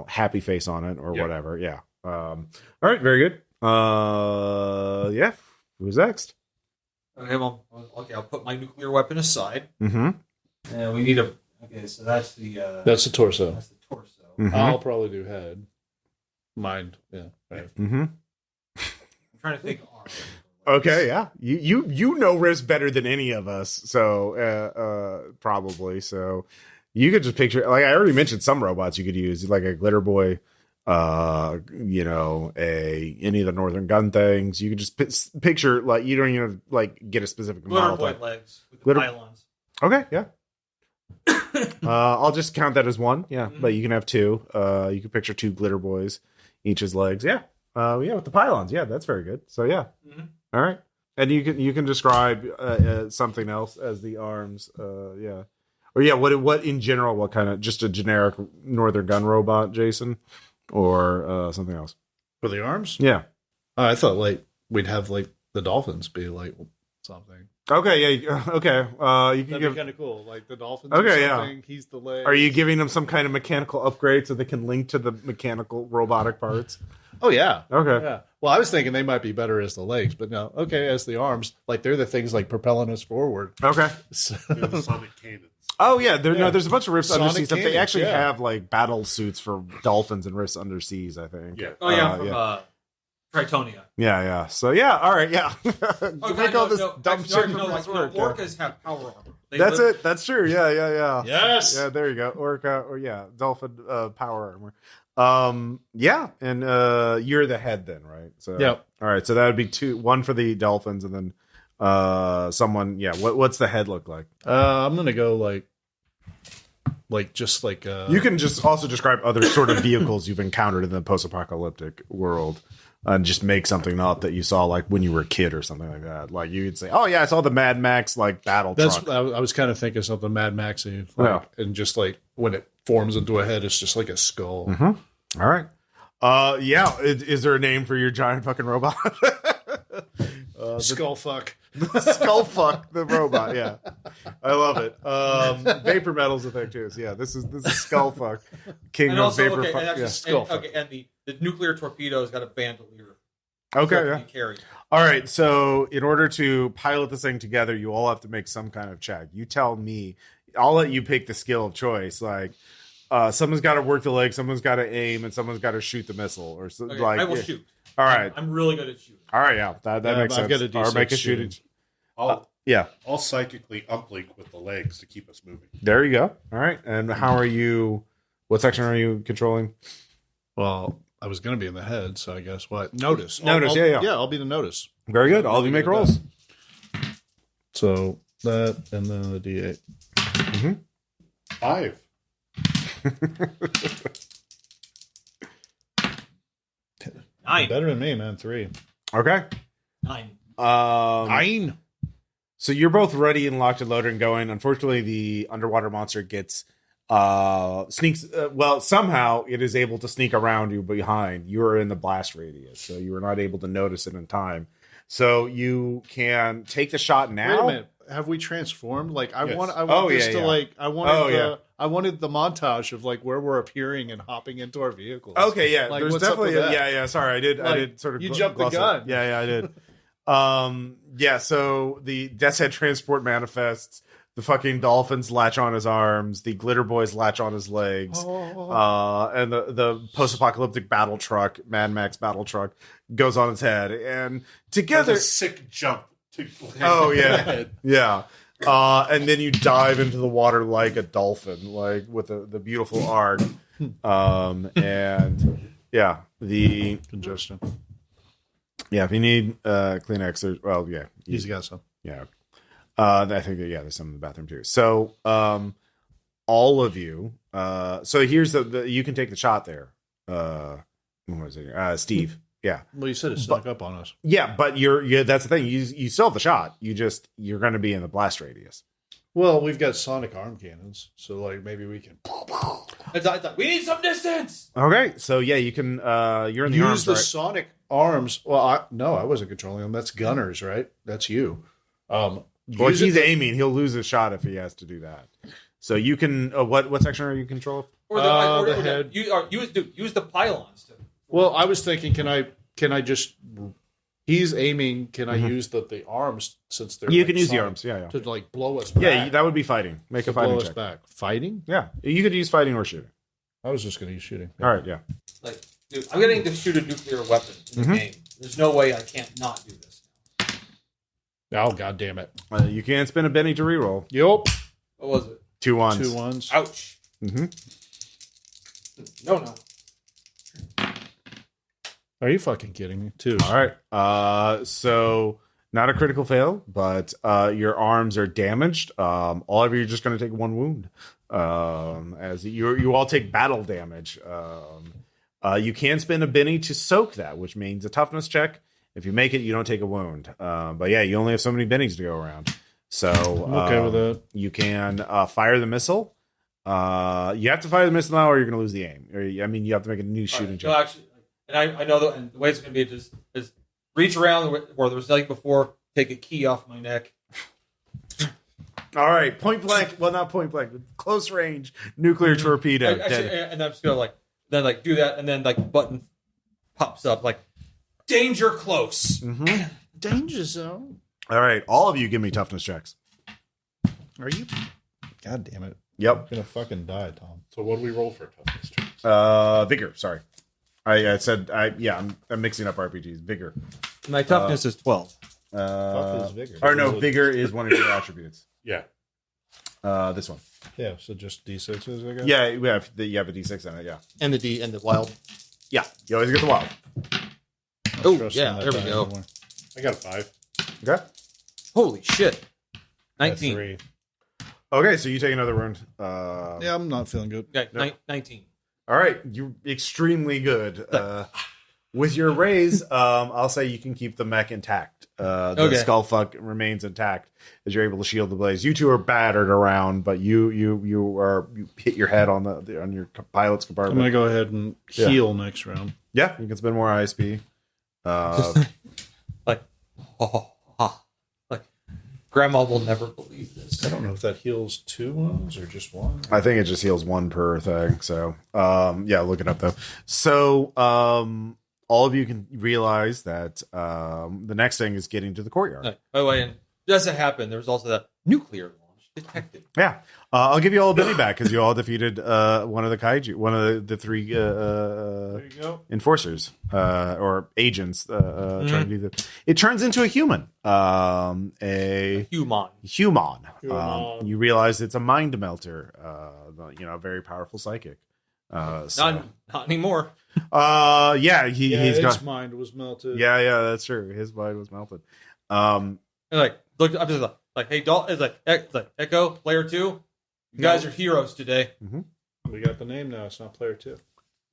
happy face on it or whatever. Yeah. All right. Very good. Yeah. Who's next? Okay. Well, I'll put my nuclear weapon aside. Mm-hmm. And we need so that's the torso. That's the torso. Mm-hmm. I'll probably do head. Mind. Yeah. Right. Mm-hmm. I'm trying to think of arm. Okay, yeah. You know riffs better than any of us, so probably. So you could just picture, like I already mentioned, some robots you could use, like a glitter boy, any of the Northern Gun things. You could just picture, like, you don't even like get a specific glitter model boy type. legs with the pylons. Okay, yeah. I'll just count that as one. Yeah, Mm-hmm. But you can have 2. You can picture 2 glitter boys, each his legs. Yeah. With the pylons. Yeah, that's very good. So yeah. Mm-hmm. All right. And you can describe something else as the arms. Yeah. Or yeah, what in general? What kind of, just a generic Northern Gun robot, Jason, or something else For the arms? Yeah. I thought like we'd have like the dolphins be like something. Okay. Yeah. Okay. You can That'd be kind of cool. Like the dolphins. Okay, or something. He's the leg. Are you giving them some kind of mechanical upgrade so they can link to the mechanical robotic parts? Oh yeah. Okay. Yeah. Well, I was thinking they might be better as the legs, but no. Okay, as the arms, like they're the things like propelling us forward. Okay. So, They're the sonic cannons. Oh yeah, there's a bunch of Rifts Sonic Underseas stuff. They cannons, actually yeah. have like battle suits for dolphins and Rifts Underseas, I think. Yeah. Oh yeah, from Tritonia. Yeah. So yeah, all right, yeah. Okay, all this dumb shit from like, Westworld, yeah. orcas have power armor. That's it. That's true. Yeah. yes. Yeah, there you go. Orca, or dolphin power armor. Yeah, and you're the head then, right? So Yep. All right, so that would be 2, 1 for the dolphins, and then someone. Yeah, what's the head look like? I'm gonna go like just like You can just also describe other sort of vehicles you've encountered in the post-apocalyptic world, and just make something up that you saw like when you were a kid or something like that. Like you could say, "Oh yeah, I saw the Mad Max like battle truck." I was kind of thinking something Mad Maxy, and just like when it forms into a head, it's just like a skull. Mm-hmm. All right. Yeah. Is there a name for your giant fucking robot? Skull fuck. Skull fuck the robot. Yeah, I love it. Vapor metal's a thing too. So yeah, this is skull fuck. King And of also, vapor okay, fuck. and actually, Yeah, skull fuck. okay, and the nuclear torpedo's got a bandolier. Okay, So it yeah. can be carried. All right. So in order to pilot this thing together, you all have to make some kind of check. You tell me. I'll let you pick the skill of choice. Like, someone's got to work the leg, someone's got to aim, and someone's got to shoot the missile, or so, Okay, like. I will shoot. All right. I'm really good at shooting. All right. Yeah, that makes I've sense. got a Or make a D6 shooting. I'll Yeah. psychically uplink with the legs to keep us moving. There you go. All right. And how are you? What section are you controlling? Well, I was going to be in the head, so I guess what? Notice. Notice, yeah. Yeah, I'll be the notice. Very good. All of you make rolls. So that, and then the D8. 5. Nine. Better than me, man. 3. Okay. 9. 9. So you're both ready and locked and loaded and going. Unfortunately, the underwater monster gets sneaks. Well, somehow it is able to sneak around you behind. You are in the blast radius, so you are not able to notice it in time. So you can take the shot now. Wait a minute. Have we transformed? Like I Yes. want Oh, this yeah, to yeah. like I wanted Oh, I wanted the montage of like where we're appearing and hopping into our vehicles. Okay, yeah. Like, There's what's up definitely with that? yeah. Sorry, I did Like, sort of you jumped the gloss it. gun. Yeah, I did. Yeah. So the Death's Head transport manifests. The fucking dolphins latch on his arms. The glitter boys latch on his legs. And the post-apocalyptic battle truck, Mad Max battle truck, goes on its head. And together, That's a sick jump. oh yeah, yeah. And then you dive into the water like a dolphin, like with the beautiful arc. And yeah, the Congestion. yeah. If you need Kleenex, He's got some. yeah. I think that there's some in the bathroom too. So, all of you. So here's the you can take the shot there. What was it? Steve. Yeah. Well, you said it snuck up on us. Yeah, but that's the thing. You still have the shot. You're going to be in the blast radius. Well, we've got sonic arm cannons, so like maybe we can We need some distance. Okay, so yeah, you can. You're in the use arms, the right? sonic arms. Well, I wasn't controlling them. That's gunners, right? That's you. Well, use he's it to- aiming. He'll lose his shot if he has to do that. So you can. What section are you controlling? Or the head. Use the pylons to. Well, I was thinking, can I just? He's aiming. Can I use the arms since they're? You like can use the sonic, arms. Yeah. to like blow us back. Yeah, that would be fighting. Make to a fighting blow us check. back. Fighting? Yeah, you could use fighting or shooting. I was just going to use shooting. All right, yeah. Like, dude, I'm getting to shoot a nuclear weapon in the game. There's no way I can't not do this. Oh, god damn it! You can't spin a Benny to reroll. Yup. What was it? 2 ones. 2 ones. Ouch. Mm-hmm. No. Are you fucking kidding me? 2. All right. So not a critical fail, but your arms are damaged. All of you are just going to take 1 wound. As you all take battle damage. You can spin a Benny to soak that, which means a toughness check. If you make it, you don't take a wound. But yeah, you only have so many bennies to go around. So I'm okay with that. You can fire the missile. You have to fire the missile now, or you're going to lose the aim. You have to make a new shooting check. No, actually, and I know that. And the way it's going to be is reach around where there was nothing before. Take a key off my neck. All right, point blank. Well, not point blank. Close range nuclear torpedo. Actually, and I'm just gonna do that, and then button pops up danger close. Mm-hmm. Danger zone. All right, all of you give me toughness checks. Are you? God damn it! Yep. I'm gonna fucking die, Tom. So what do we roll for toughness checks? Vigor. Sorry, I said I'm mixing up RPGs. Vigor. My toughness is 12. Fuck is vigor. Or no, vigor is one of your attributes. Yeah. This one. Yeah, so just D6s, I guess. Yeah, you have a D6 in it. Yeah. And the D and the wild. Yeah, you always get the wild. Oh Trust yeah, in that there we die go. anymore. I got a 5. Okay. Holy shit! I got 19. 3. Okay, so you take another wound. Yeah, I'm not feeling good. Okay, 19. All right, you're extremely good. With your raise, I'll say you can keep the mech intact. The skull fuck remains intact as you're able to shield the blaze. You two are battered around, but you hit your head on your pilot's I'm compartment. gonna go ahead and heal next round. Yeah, you can spend more ISP. Grandma will never believe this. I don't know if that heals 2 wounds or just 1. I think it just heals 1 per thing. So, yeah, look it up though. So, all of you can realize that the next thing is getting to the courtyard. By the way, and does it happen? There was also that nuclear launch detected. Yeah, I'll give you all a Benny back because you all defeated one of the kaiju, one of the 3 There you go. enforcers or agents trying to do that. It turns into a human, a Human. human. Human. You realize it's a mind melter, a very powerful psychic. Not anymore. Yeah, he's Its got. mind was melted. Yeah, that's true. His mind was melted. Like, look, I'm just like, hey, it's like Echo, player 2. You guys are heroes today. We got the name now. It's not player 2.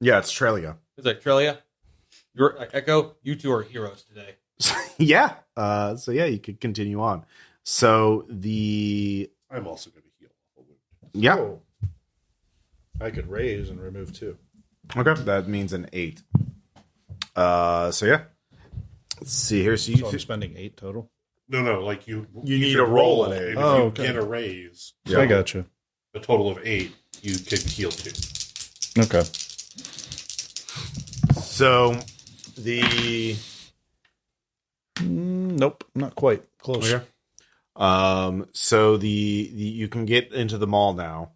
Yeah, it's Trelia. It's like Trelia. You're like, Echo. You 2 are heroes today. Yeah. So yeah, you could continue on. So I'm also going to heal. yeah. Oh. I could raise and remove 2. Okay, that means an 8. So yeah. Let's see here. So So I'm spending 8 total. No, like you need could to roll an and 8. if Oh, you okay. get a raise, Yeah. I got you. a total of 8, you can heal 2. Okay. So Nope, not quite. Close. Okay. So you can get into the mall now.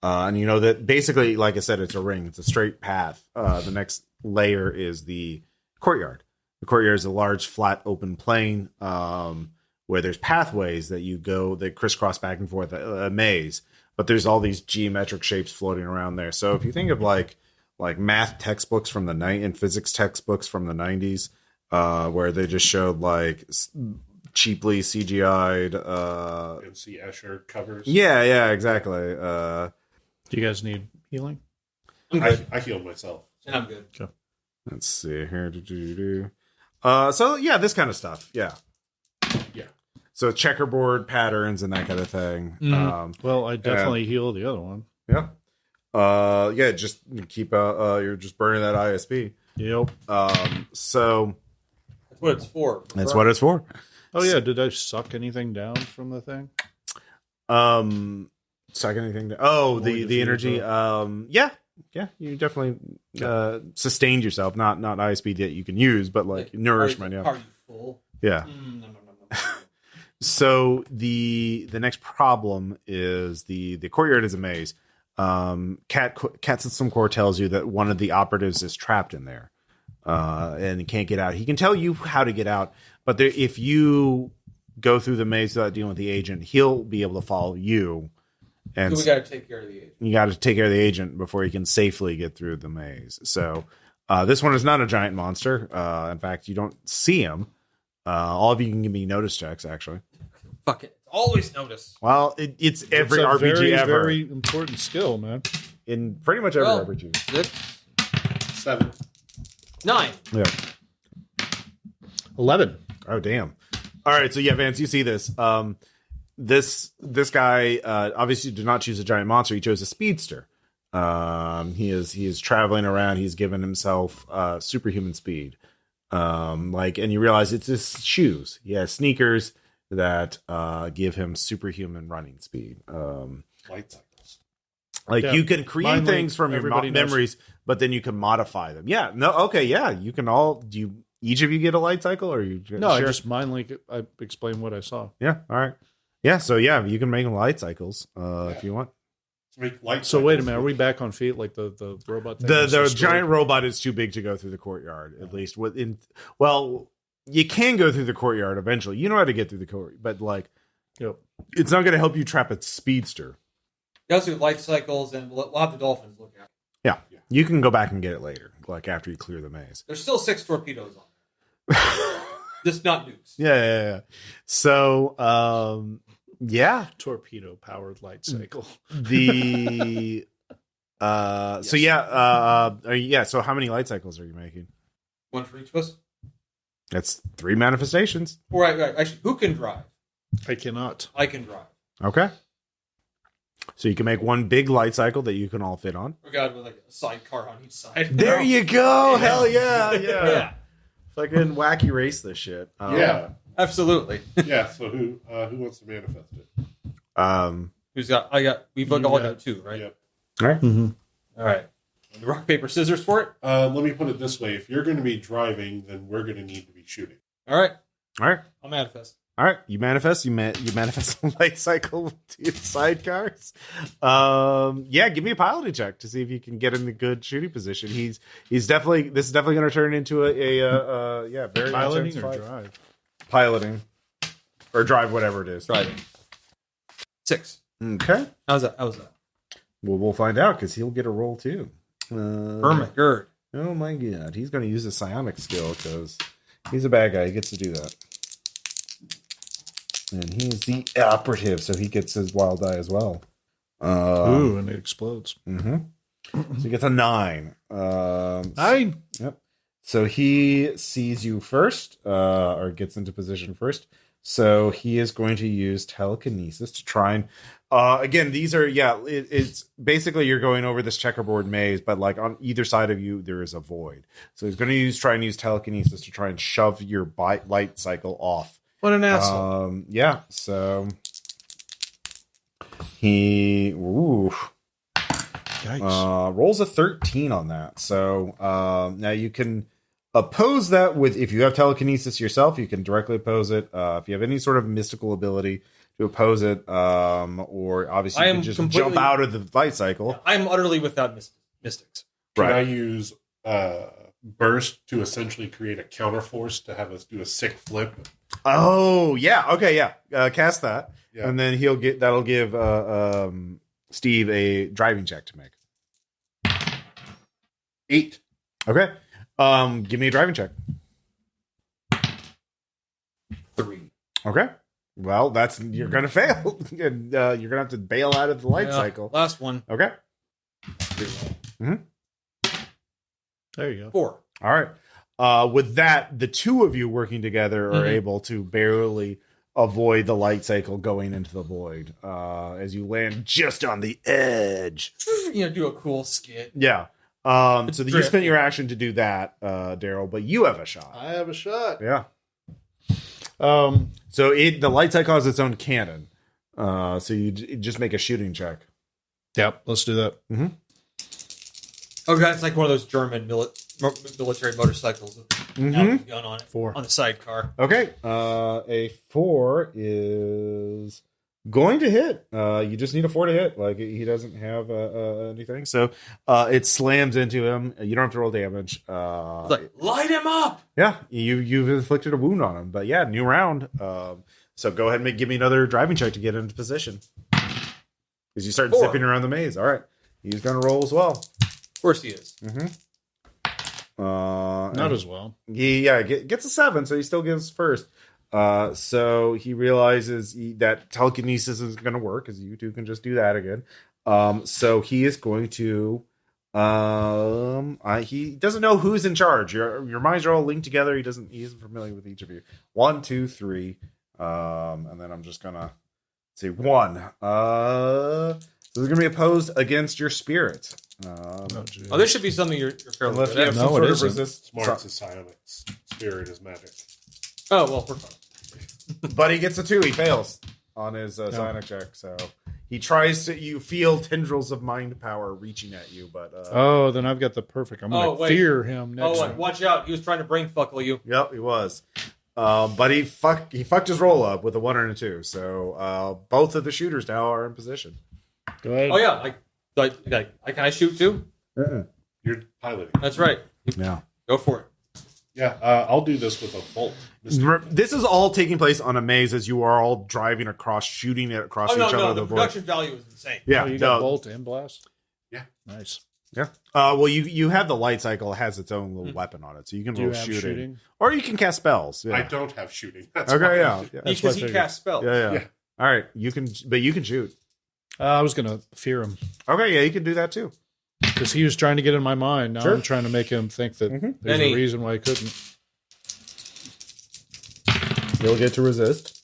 And you know that basically, like I said, it's a ring. It's a straight path. The next layer is the courtyard. The courtyard is a large, flat, open plain where there's pathways that you go that crisscross back and forth, a maze. But there's all these geometric shapes floating around there. So if you think of like math textbooks from the night and physics textbooks from the 90s, where they just showed like cheaply CGI'd. And see Escher covers. Yeah, exactly. Do you guys need healing? I healed myself. And I'm good. Okay. Let's see here. So yeah, this kind of stuff. Yeah. Yeah. So checkerboard patterns and that kind of thing. Well, I definitely heal the other one. Yeah. Yeah. Just keep. You're just burning that ISP. Yep. So That's what it's for. that's what it's for. Oh yeah, did I suck anything down from the thing? Suck anything? Oh, Only the defeated energy. Yeah. You definitely sustained yourself. Not ISP that you can use, but like nourishment. Are Yeah. you full? Yeah. No. So the next problem is the courtyard is a maze. Cat System Core tells you that one of the operatives is trapped in there, and he can't get out. He can tell you how to get out, but if you go through the maze without dealing with the agent, he'll be able to follow you. And So we got to take care of the agent. you got to take care of the agent before he can safely get through the maze. So this one is not a giant monster. In fact, you don't see him. All of you can give me notice checks, actually. Fuck it. Always notice. Well, it's every It's a RPG very, ever. very important skill, man. In pretty much every Well, RPG. 6, 7. 9. Yeah. 11. Oh, damn. All right. So, yeah, Vance, you see this. This guy obviously did not choose a giant monster. He chose a speedster. He is traveling around. He's given himself superhuman speed. And you realize it's his shoes. He has sneakers that give him superhuman running speed. Light cycles. You can create Mind things link, from your everybody knows. memories, but then you can modify them. Yeah. No. Okay. Yeah. You can all. Do you? Each of you get a light cycle, or you? No, I share? just mind link it. I explain what I saw. Yeah. All right. Yeah. So yeah, you can make light cycles if you want. Make light So wait a cycles. minute, are we back on feet like the robot thing? The was destroyed? giant robot is too big to go through the courtyard. At least within. Well, you can go through the courtyard eventually. You know how to get through the courtyard, but Yep. it's not going to help you trap a speedster. Goes through life cycles, and we'll have the dolphins look at it. Yeah. You can go back and get it later, like after you clear the maze. There's still 6 torpedoes on there. Just not nukes. Yeah. So, yeah. Torpedo powered light cycle. The so yeah, so how many light cycles are you making? 1 for each of us. That's 3 manifestations. Right. Actually, who can drive? I cannot. I can drive. Okay. So you can make one big light cycle that you can all fit on. We got with like a sidecar on each side. There you go. Yeah. Hell yeah. Yeah. Fucking wacky race this shit. Yeah. Absolutely. Yeah. So who wants to manifest it? Who's got? We've all got 2, right? Yep. All right. Mm-hmm. All right. Rock, paper, scissors for it. Let me put it this way: if you're going to be driving, then we're going to need to be shooting. All right. All right. I'll manifest. All right. You manifest. You manifest the light cycle to your sidecars. Yeah. Give me a piloting check to see if you can get in a good shooting position. He's definitely. This is definitely going to turn into a very Piloting intense or fight. drive? Piloting or drive, whatever it is. Driving. 6. Okay. How's that? Well, we'll find out because he'll get a roll too. Gerd. Oh my god, he's going to use a psionic skill because he's a bad guy. He gets to do that, and he's the operative, so he gets his wild die as well. Ooh, and it explodes. Mm-hmm. So he gets a 9. 9. Yep. So he sees you first, or gets into position first. So he is going to use telekinesis to try and. Again, these are it's basically you're going over this checkerboard maze, but like on either side of you there is a void. So he's going to try and use telekinesis to try and shove your light cycle off. What an asshole! Yeah. So he rolls a 13 on that. So now you can oppose that with if you have telekinesis yourself, you can directly oppose it. If you have any sort of mystical ability to oppose it, or obviously you can just jump out of the light cycle. I'm utterly without mystics. Can I use burst to essentially create a counterforce to have us do a sick flip? Oh yeah, okay, yeah. Cast that, Yeah. and then that'll give Steve a driving check to make. 8. Okay, give me a driving check. 3. Okay. Well, you're gonna fail, and you're gonna have to bail out of the light cycle. Last one. Okay. There you go. 4. All right. With that, the two of you working together are able to barely avoid the light cycle going into the void as you land just on the edge. Do a cool skit. Yeah. So you spent your action to do that, Daryl, but you have a shot. I have a shot. Yeah. So the light cycle has its own cannon. So you just make a shooting check. Yep, let's do that. Mm-hmm. Oh god, it's like one of those German military motorcycles with a gun on it. 4. On the sidecar. Okay. A 4 is going to hit. You just need a 4 to hit. Like he doesn't have anything. So it slams into him. You don't have to roll damage. It's like, light him up! Yeah, you've inflicted a wound on him. But yeah, new round. So go ahead and give me another driving check to get into position. Because you start 4. zipping around the maze. All right. He's going to roll as well. Of course he is. Mm-hmm. Not as well. He gets a 7, so he still gets first. So he realizes that telekinesis is going to work, because you two can just do that again. So he is going to. He doesn't know who's in charge. Your minds are all linked together. He isn't familiar with each of you. 1, 2, 3, and then I'm just gonna say 1. So they're gonna be opposed against your spirit. This should be something you're fairly Unless good you at. have some sort of isn't. resist. Smart's is psionics. Spirit is magic. Oh, well, we're fine. But he gets a 2. He fails on his psionic check. So he tries to. You feel tendrils of mind power reaching at you, but Then I've got the perfect. I'm going to fear him next time. Watch out. He was trying to brain fuckle you. Yep, he was. But he fucked his roll up with a 1 and a 2. So both of the shooters now are in position. Go ahead. Oh, yeah. Can I shoot too? You're piloting. That's right. Yeah. Go for it. Yeah, I'll do this with a bolt. This is all taking place on a maze as you are all driving across, shooting it across each other. The production value is insane. Yeah, you got bolt and blast? Yeah. Nice. Yeah. Well, you have the light cycle, has its own little weapon on it, so you can roll shooting, or you can cast spells. Yeah. I don't have shooting. That's Okay, why. yeah. Because he casts spells. Yeah. All right, you can shoot. I was going to fear him. Okay, yeah, you can do that too. Because he was trying to get in my mind. Now I'm trying to make him think that there's a reason why he couldn't. You'll get to resist.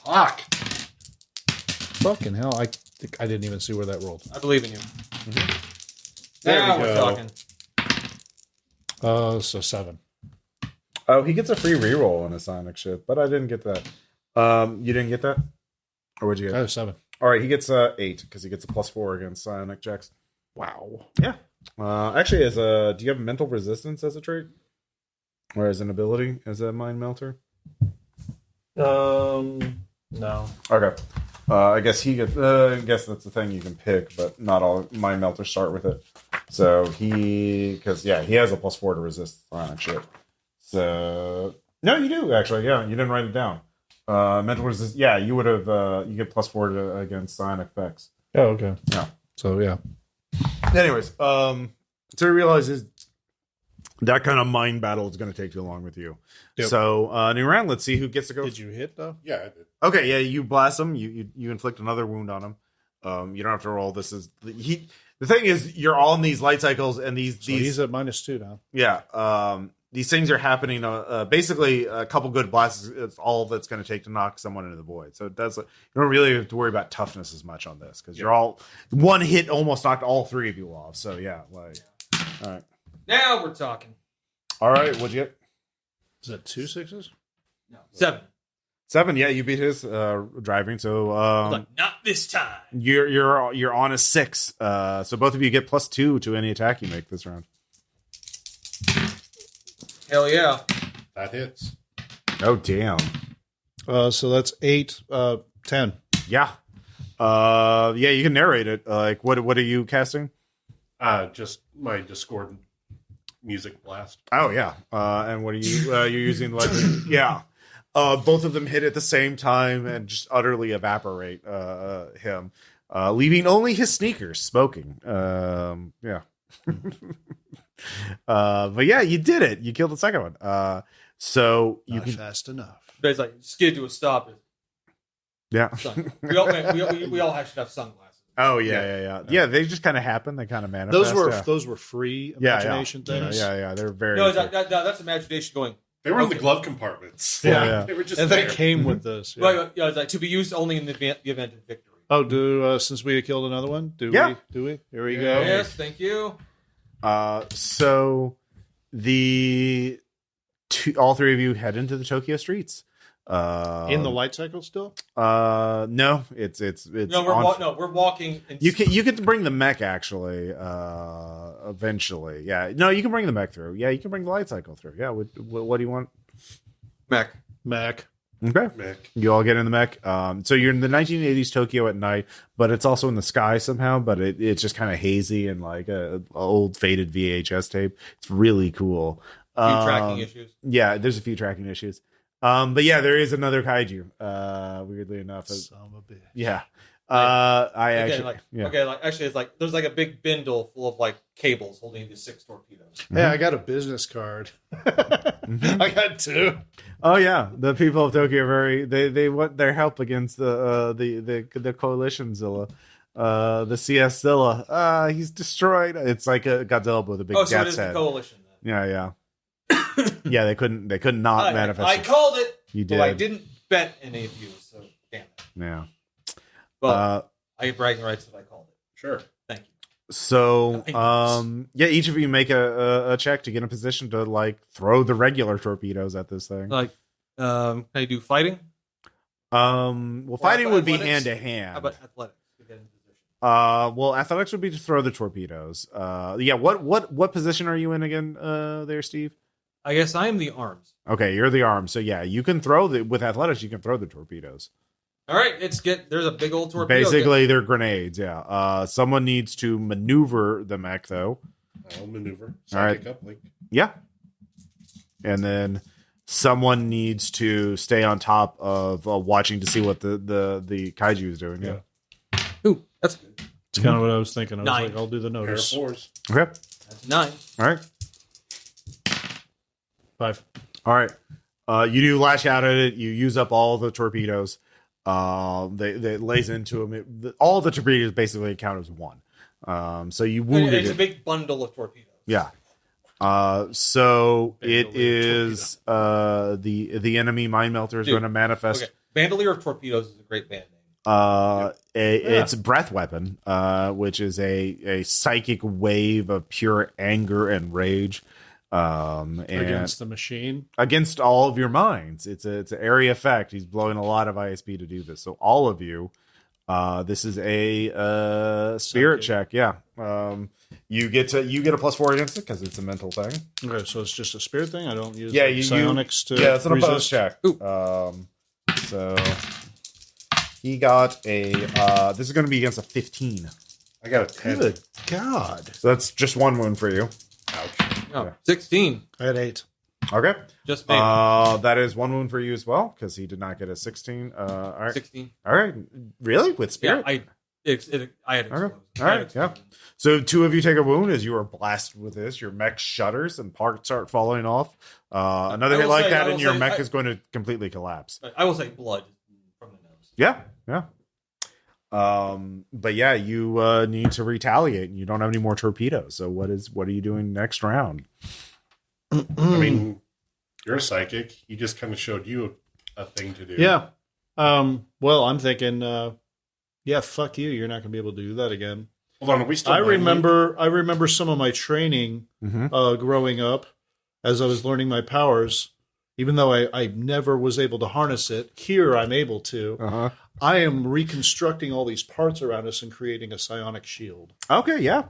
Fuck. Fucking hell. I didn't even see where that rolled. I believe in you. There now we we're go. talking. So 7. Oh, he gets a free reroll on a Sonic ship, but I didn't get that. You didn't get that? Or would you get? Oh, 7. All right, he gets 8 because he gets a +4 against Sonic checks. Wow. Yeah. Actually, do you have mental resistance as a trait? Or as an ability as a mind melter? No. Okay. I guess he gets. I guess that's the thing you can pick, but not all mind melters start with it. So he has a +4 to resist Sonic shit. So no, you do actually. Yeah, you didn't write it down. Mental resist. Yeah, you would have. You get +4 against Sonic effects. Oh, okay. Yeah. So yeah. Anyways, so he realizes that kind of mind battle is going to take too long with you. Yep. So new round. Let's see who gets to go. Did you hit though? Yeah, I did. Okay, yeah, you blast him. You inflict another wound on him. You don't have to roll. The thing is, you're all in these light cycles, and these He's at -2 now. yeah. These things are happening. Basically, a couple good blasts is all that's going to take to knock someone into the void. So it does. You don't really have to worry about toughness as much on this because you're all one hit almost knocked all 3 of you off. So yeah, all right, Now we're talking. all right. What'd you get? Is that 2 6s? No, 7. 7. Yeah, you beat his driving. So Like, not this time. you're on a 6. So both of you get +2 to any attack you make this round. Hell yeah. That hits. Oh damn. So that's 8, 10. Yeah. Yeah, you can narrate it. Like what are you casting? Just my discordant music blast. Oh yeah. And what are you you're using like yeah. Both of them hit at the same time and just utterly evaporate him. Leaving only his sneakers smoking. Yeah. But yeah, you did it. You killed the second one. So you Not can fast enough. But it's like, skid to a stop. yeah. We all should have sunglasses. Oh yeah. Yeah, they just kind of happen. They kind of manifest. Those were free imagination things. Yeah. They're very. No, that's imagination going. They were in the glove compartments. Yeah. They were just And there. they came with this. Yeah. Right, yeah, it's like to be used only in the event of victory. Oh, since we killed another one, do Yeah. we? Do we? Here we Yeah. go. Yes, thank you. So all 3 of you head into the Tokyo streets. In the light cycle still? No, it's No, we're walking. you can bring the mech actually. Eventually, yeah. No, you can bring the mech through. Yeah, you can bring the light cycle through. Yeah. What do you want? Mac. Okay. Mick. You all get in the mech. So you're in the 1980s Tokyo at night, but it's also in the sky somehow. But it's just kind of hazy and like a old faded VHS tape. It's really cool. Few tracking issues. Yeah, there's a few tracking issues. But yeah, there is another kaiju. Weirdly enough, Son of a bitch. yeah. Actually, yeah. Okay, like actually, it's like there's like a big bindle full of like cables holding these 6 torpedoes. Hey, I got a business card. I got 2. Oh yeah, the people of Tokyo are very they want their help against the coalition Zilla, the CS Zilla. He's destroyed. It's like a Godzilla with a big Oh, so it cat's is the head. coalition then. Yeah. Yeah, they couldn't not manifest. I called it. You But did. I didn't bet any of you, so damn it. Yeah. But I have bragging rights that I called it. Sure. Thank you. So, Nice. yeah, each of you make a check to get in a position to like throw the regular torpedoes at this thing. Like, can I do fighting? Well, fighting would be hand athletics? to hand. How about athletics to get in position? Well, athletics would be to throw the torpedoes. Yeah. What position are you in again? There, Steve. I guess I am the arms. Okay, you're the arm. So yeah, you can throw with athletics. You can throw the torpedoes. All right, there's a big old torpedo. Basically, they're grenades. Yeah. Someone needs to maneuver the mech though. I'll maneuver. All right. Psychic uplink. Yeah. And then someone needs to stay on top of watching to see what the kaiju is doing. Yeah. Ooh, that's good. It's kind of what I was thinking. I was 9. like, I'll do the Pair of notice. 4s. Okay. That's 9. All right. 5. All right. You do lash out at it. You use up all the torpedoes. They lays into them. All the torpedoes basically count as 1. So you wounded It's it. a big bundle of torpedoes. Yeah. So it Bandolier is the enemy mind melter is Dude, going to manifest. Okay, Bandolier of Torpedoes is a great band name. It's breath weapon, which is a psychic wave of pure anger and rage. And Against the machine. against all of your minds. It's an area effect. He's blowing a lot of ISP to do this. So all of you, this is a spirit check. Yeah. You get a +4 against it because it's a mental thing. Okay, so it's just a spirit thing. I don't use psionics to it's an opposed resist. check. So he got a. This is going to be against a 15. I got a 10. Good God. So that's just 1 wound for you. Ouch. Oh, Yeah. 16. I had 8. Okay. Just maybe. That is 1 wound for you as well because he did not get a 16. All right. 16. All right. Really? With spirit? Yeah, I had exploded. All right, yeah. So 2 of you take a wound as you are blasted with this. Your mech shudders and parts start falling off. Another I hit will like say- that I and will your say- mech is going to completely collapse. I will say blood from the nose. Yeah. But yeah, you need to retaliate and you don't have any more torpedoes. So what are you doing next round? I mean, you're a psychic. He just kind of showed you a thing to do. Yeah. Well, I'm thinking, fuck you. You're not going to be able to do that again. Hold on, are we still? I remember some of my training Mm-hmm. growing up as I was learning my powers. Even though I never was able to harness it, here I'm able to. Uh-huh. I am reconstructing all these parts around us and creating a psionic shield. Okay, yeah.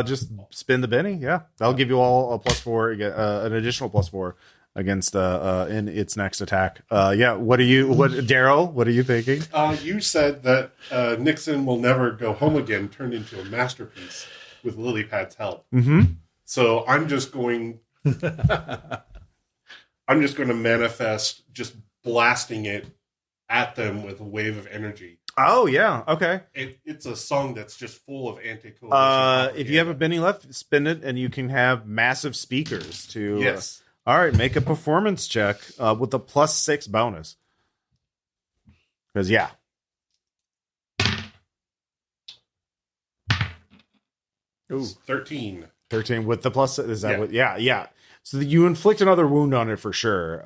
Just spin the Benny. Yeah, that'll give you all a +4, an additional +4 against in its next attack. Daryl? What are you thinking? You said that Nixon will never go home again turned into a masterpiece with Lilypad's help. Mm-hmm. So I'm just going to manifest just blasting it at them with a wave of energy. Oh yeah. Okay. It's a song that's just full of anti-coalition. If you have a Benny left, spin it, and you can have massive speakers to. Yes. All right, make a performance check with a +6 bonus. Because yeah. Ooh, 13. 13 with the plus. Is that Yeah. what? Yeah. So you inflict another wound on it for sure.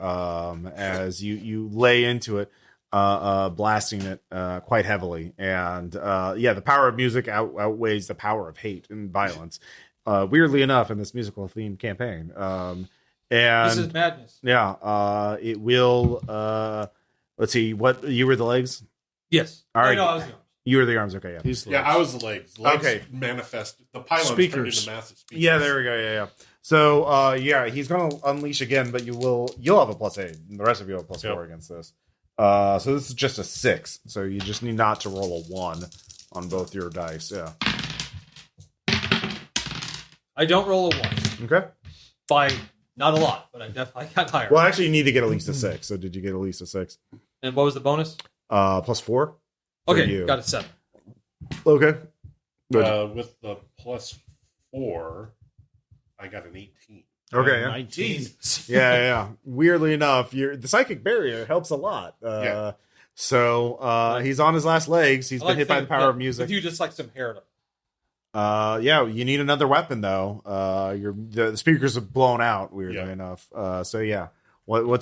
As you lay into it, blasting it quite heavily, and the power of music outweighs the power of hate and violence. Weirdly enough, in this musical themed campaign, and This is madness. yeah, it will. Let's see. What you were the legs? Yes. All right. No, I was young. You were the arms. Okay, yeah. He's Yeah, I was the legs. The legs Okay. manifest. The pylons turned Speakers. into massive speakers. Yeah, there we go. Yeah. So, he's going to unleash again, but you'll have a +8, and the rest of you have a +4 against this. So this is just a 6. So you just need not to roll a 1 on both your dice. Yeah. I don't roll a 1. Okay. By not a lot, but I got higher. Well, actually, you need to get at least a 6. So did you get at least a 6? And what was the bonus? +4. For Okay, you. got a 7. Okay. With the +4, I got an 18. Okay. Yeah. 19. Jeez. Yeah. Weirdly enough, the psychic barrier helps a lot. So he's on his last legs. He's I been like hit by the think power that of music. If you just like some hair to You need another weapon though. The speakers have blown out. Weirdly Yeah. enough. What's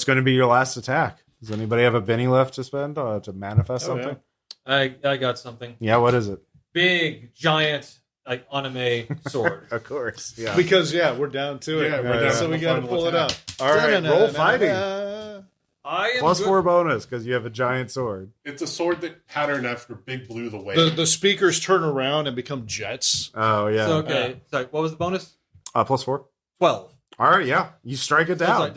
going to be your last attack? Does anybody have a Benny left to spend to manifest something? I got something. Yeah. What is it? Big, giant, like anime sword. Of course. Yeah. Because, we're down to it. Yeah, we're down so to we the got to final pull it attack. out. All right. Roll fighting. I am Plus good. 4 bonus because you have a giant sword. It's a sword that patterned after Big Blue the Whale. The speakers turn around and become jets. Oh yeah. So, okay. Sorry, what was the bonus? +4. 12. All right. Yeah. You strike it down. And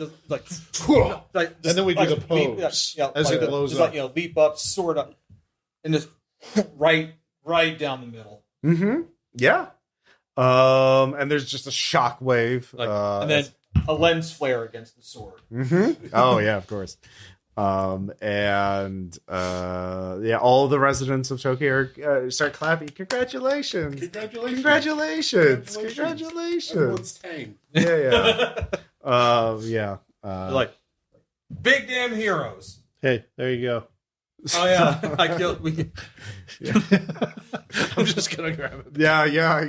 then we do the pose as it blows just up. like, leap up, sword up, and just right down the middle. Mm-hmm. Yeah. And there's just a shock wave. And then a lens flare against the sword. Mm-hmm. Oh yeah, of course. All the residents of Tokyo start clapping. Congratulations! Congratulations! Everyone's tame. Yeah. Yeah. Like big damn heroes. Hey, there you go. Oh yeah, I killed. I'm just going to grab it. Yeah.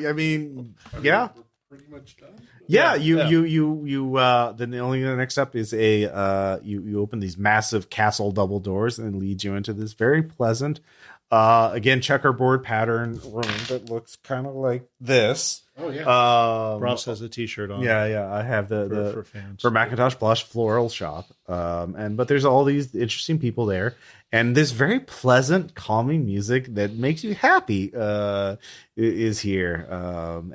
I mean, yeah. We're pretty much done. Yeah, then the next step is you open these massive castle double doors and it leads you into this very pleasant Again, checkerboard pattern room that looks kind of like this. Oh yeah. Ross has a T-shirt on. Yeah. I have for fans. for Macintosh Blush Floral Shop. But there's all these interesting people there, and this very pleasant, calming music that makes you happy is here.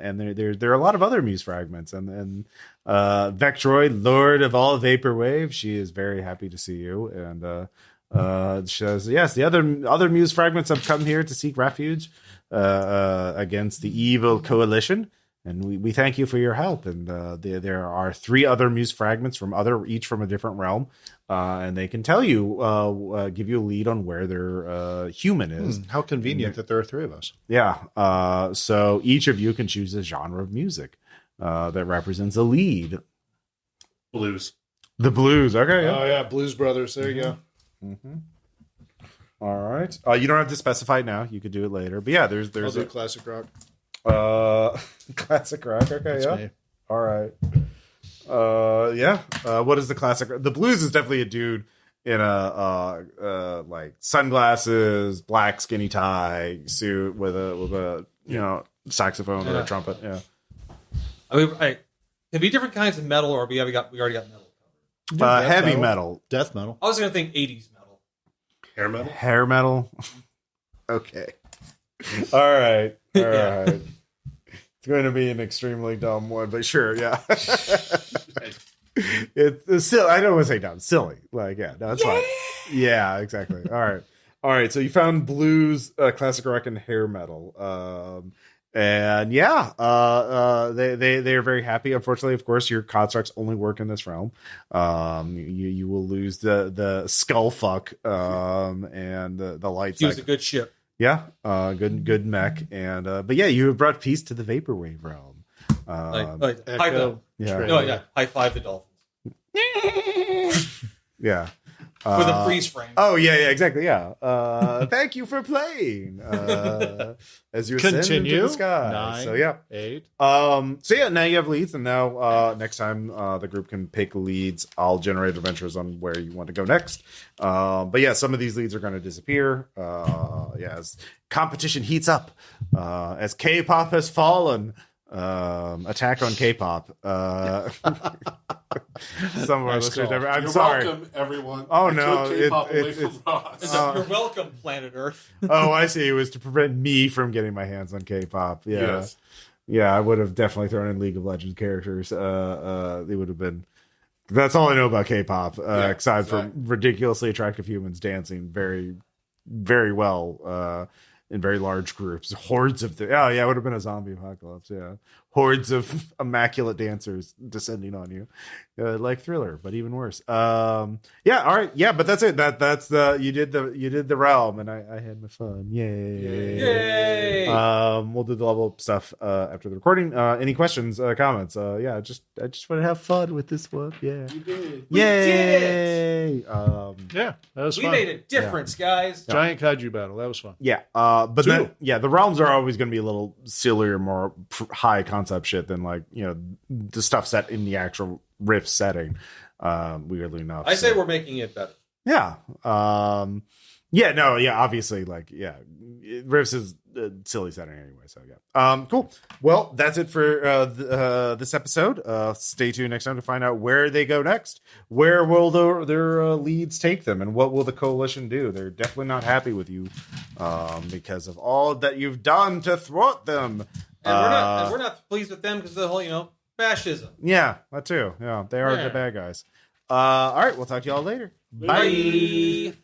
And there are a lot of other Muse fragments, and Vectroid, Lord of all Vaporwave, she is very happy to see you, and she says, yes, the other Muse fragments have come here to seek refuge against the evil coalition, and we thank you for your help. And there are 3 other Muse fragments each from a different realm, and they can tell you, give you a lead on where their human is. How convenient that there are 3 of us. Yeah. So each of you can choose a genre of music that represents a lead. Blues. The blues. Okay. Yeah. Oh yeah, Blues Brothers. There you go. Mm-hmm. All right. You don't have to specify it now. You could do it later. But yeah, there's I'll do classic rock. Classic rock. Okay. That's yeah. me. All right. What is the classic? The blues is definitely a dude in a like sunglasses, black skinny tie suit with a saxophone or a trumpet. Yeah. I mean, it'd be different kinds of metal, or we already got metal covered. Heavy metal. Death metal. I was gonna think 80s metal. Hair metal. Hair metal. Okay. All right. It's going to be an extremely dumb one, but sure, yeah. It's silly. I don't want to say dumb. Silly. Like, yeah, no, it's fine. Yeah, exactly. All right. So you found blues, classic rock, and hair metal. And yeah, they are very happy. Unfortunately, of course, your constructs only work in this realm. You will lose the skull fuck and the lights. He was a good ship. Yeah, good mech, and but yeah, you have brought peace to the Vaporwave Realm. High five the dolphins. Yeah. With a freeze frame. Oh yeah, exactly. Yeah. Thank you for playing. As you ascend into the sky. 9, so yeah. 8. So yeah, now you have leads, and now next time the group can pick leads. I'll generate adventures on where you want to go next. But yeah, some of these leads are going to disappear. As competition heats up, as K-pop has fallen. Attack on K-pop. Some of our listeners never. I'm sorry. Welcome, everyone. Oh I no! took K-pop away from Ross. You're welcome, planet Earth. Oh, I see. It was to prevent me from getting my hands on K-pop. Yeah, Yes. Yeah. I would have definitely thrown in League of Legends characters. They would have been. That's all I know about K-pop, aside from ridiculously attractive humans dancing very, very well. In very large groups, hordes of it would have been a zombie apocalypse. Yeah, hordes of immaculate dancers descending on you, like Thriller, but even worse. All right, yeah, but that's it. That's you did the realm, and I had my fun. Yay! We'll do the level up stuff after the recording. Any questions, comments? I just want to have fun with this one. Yeah, You did. yay! Yeah, that was We fun. made a difference, guys. Giant kaiju battle. That was fun. Yeah, but then, the realms are always going to be a little sillier, more high concept shit than the stuff set in the actual Rift setting. Weirdly enough, I say we're making it better. yeah, obviously, Rifts is a silly setting anyway. So yeah, cool. Well, that's it for this episode. Stay tuned next time to find out where they go next. Where will their leads take them, and what will the coalition do? They're definitely not happy with you because of all that you've done to thwart them. And we're not pleased with them because of the whole, fascism. Yeah, that too. Yeah, they are the bad guys. All right, we'll talk to y'all later. Bye.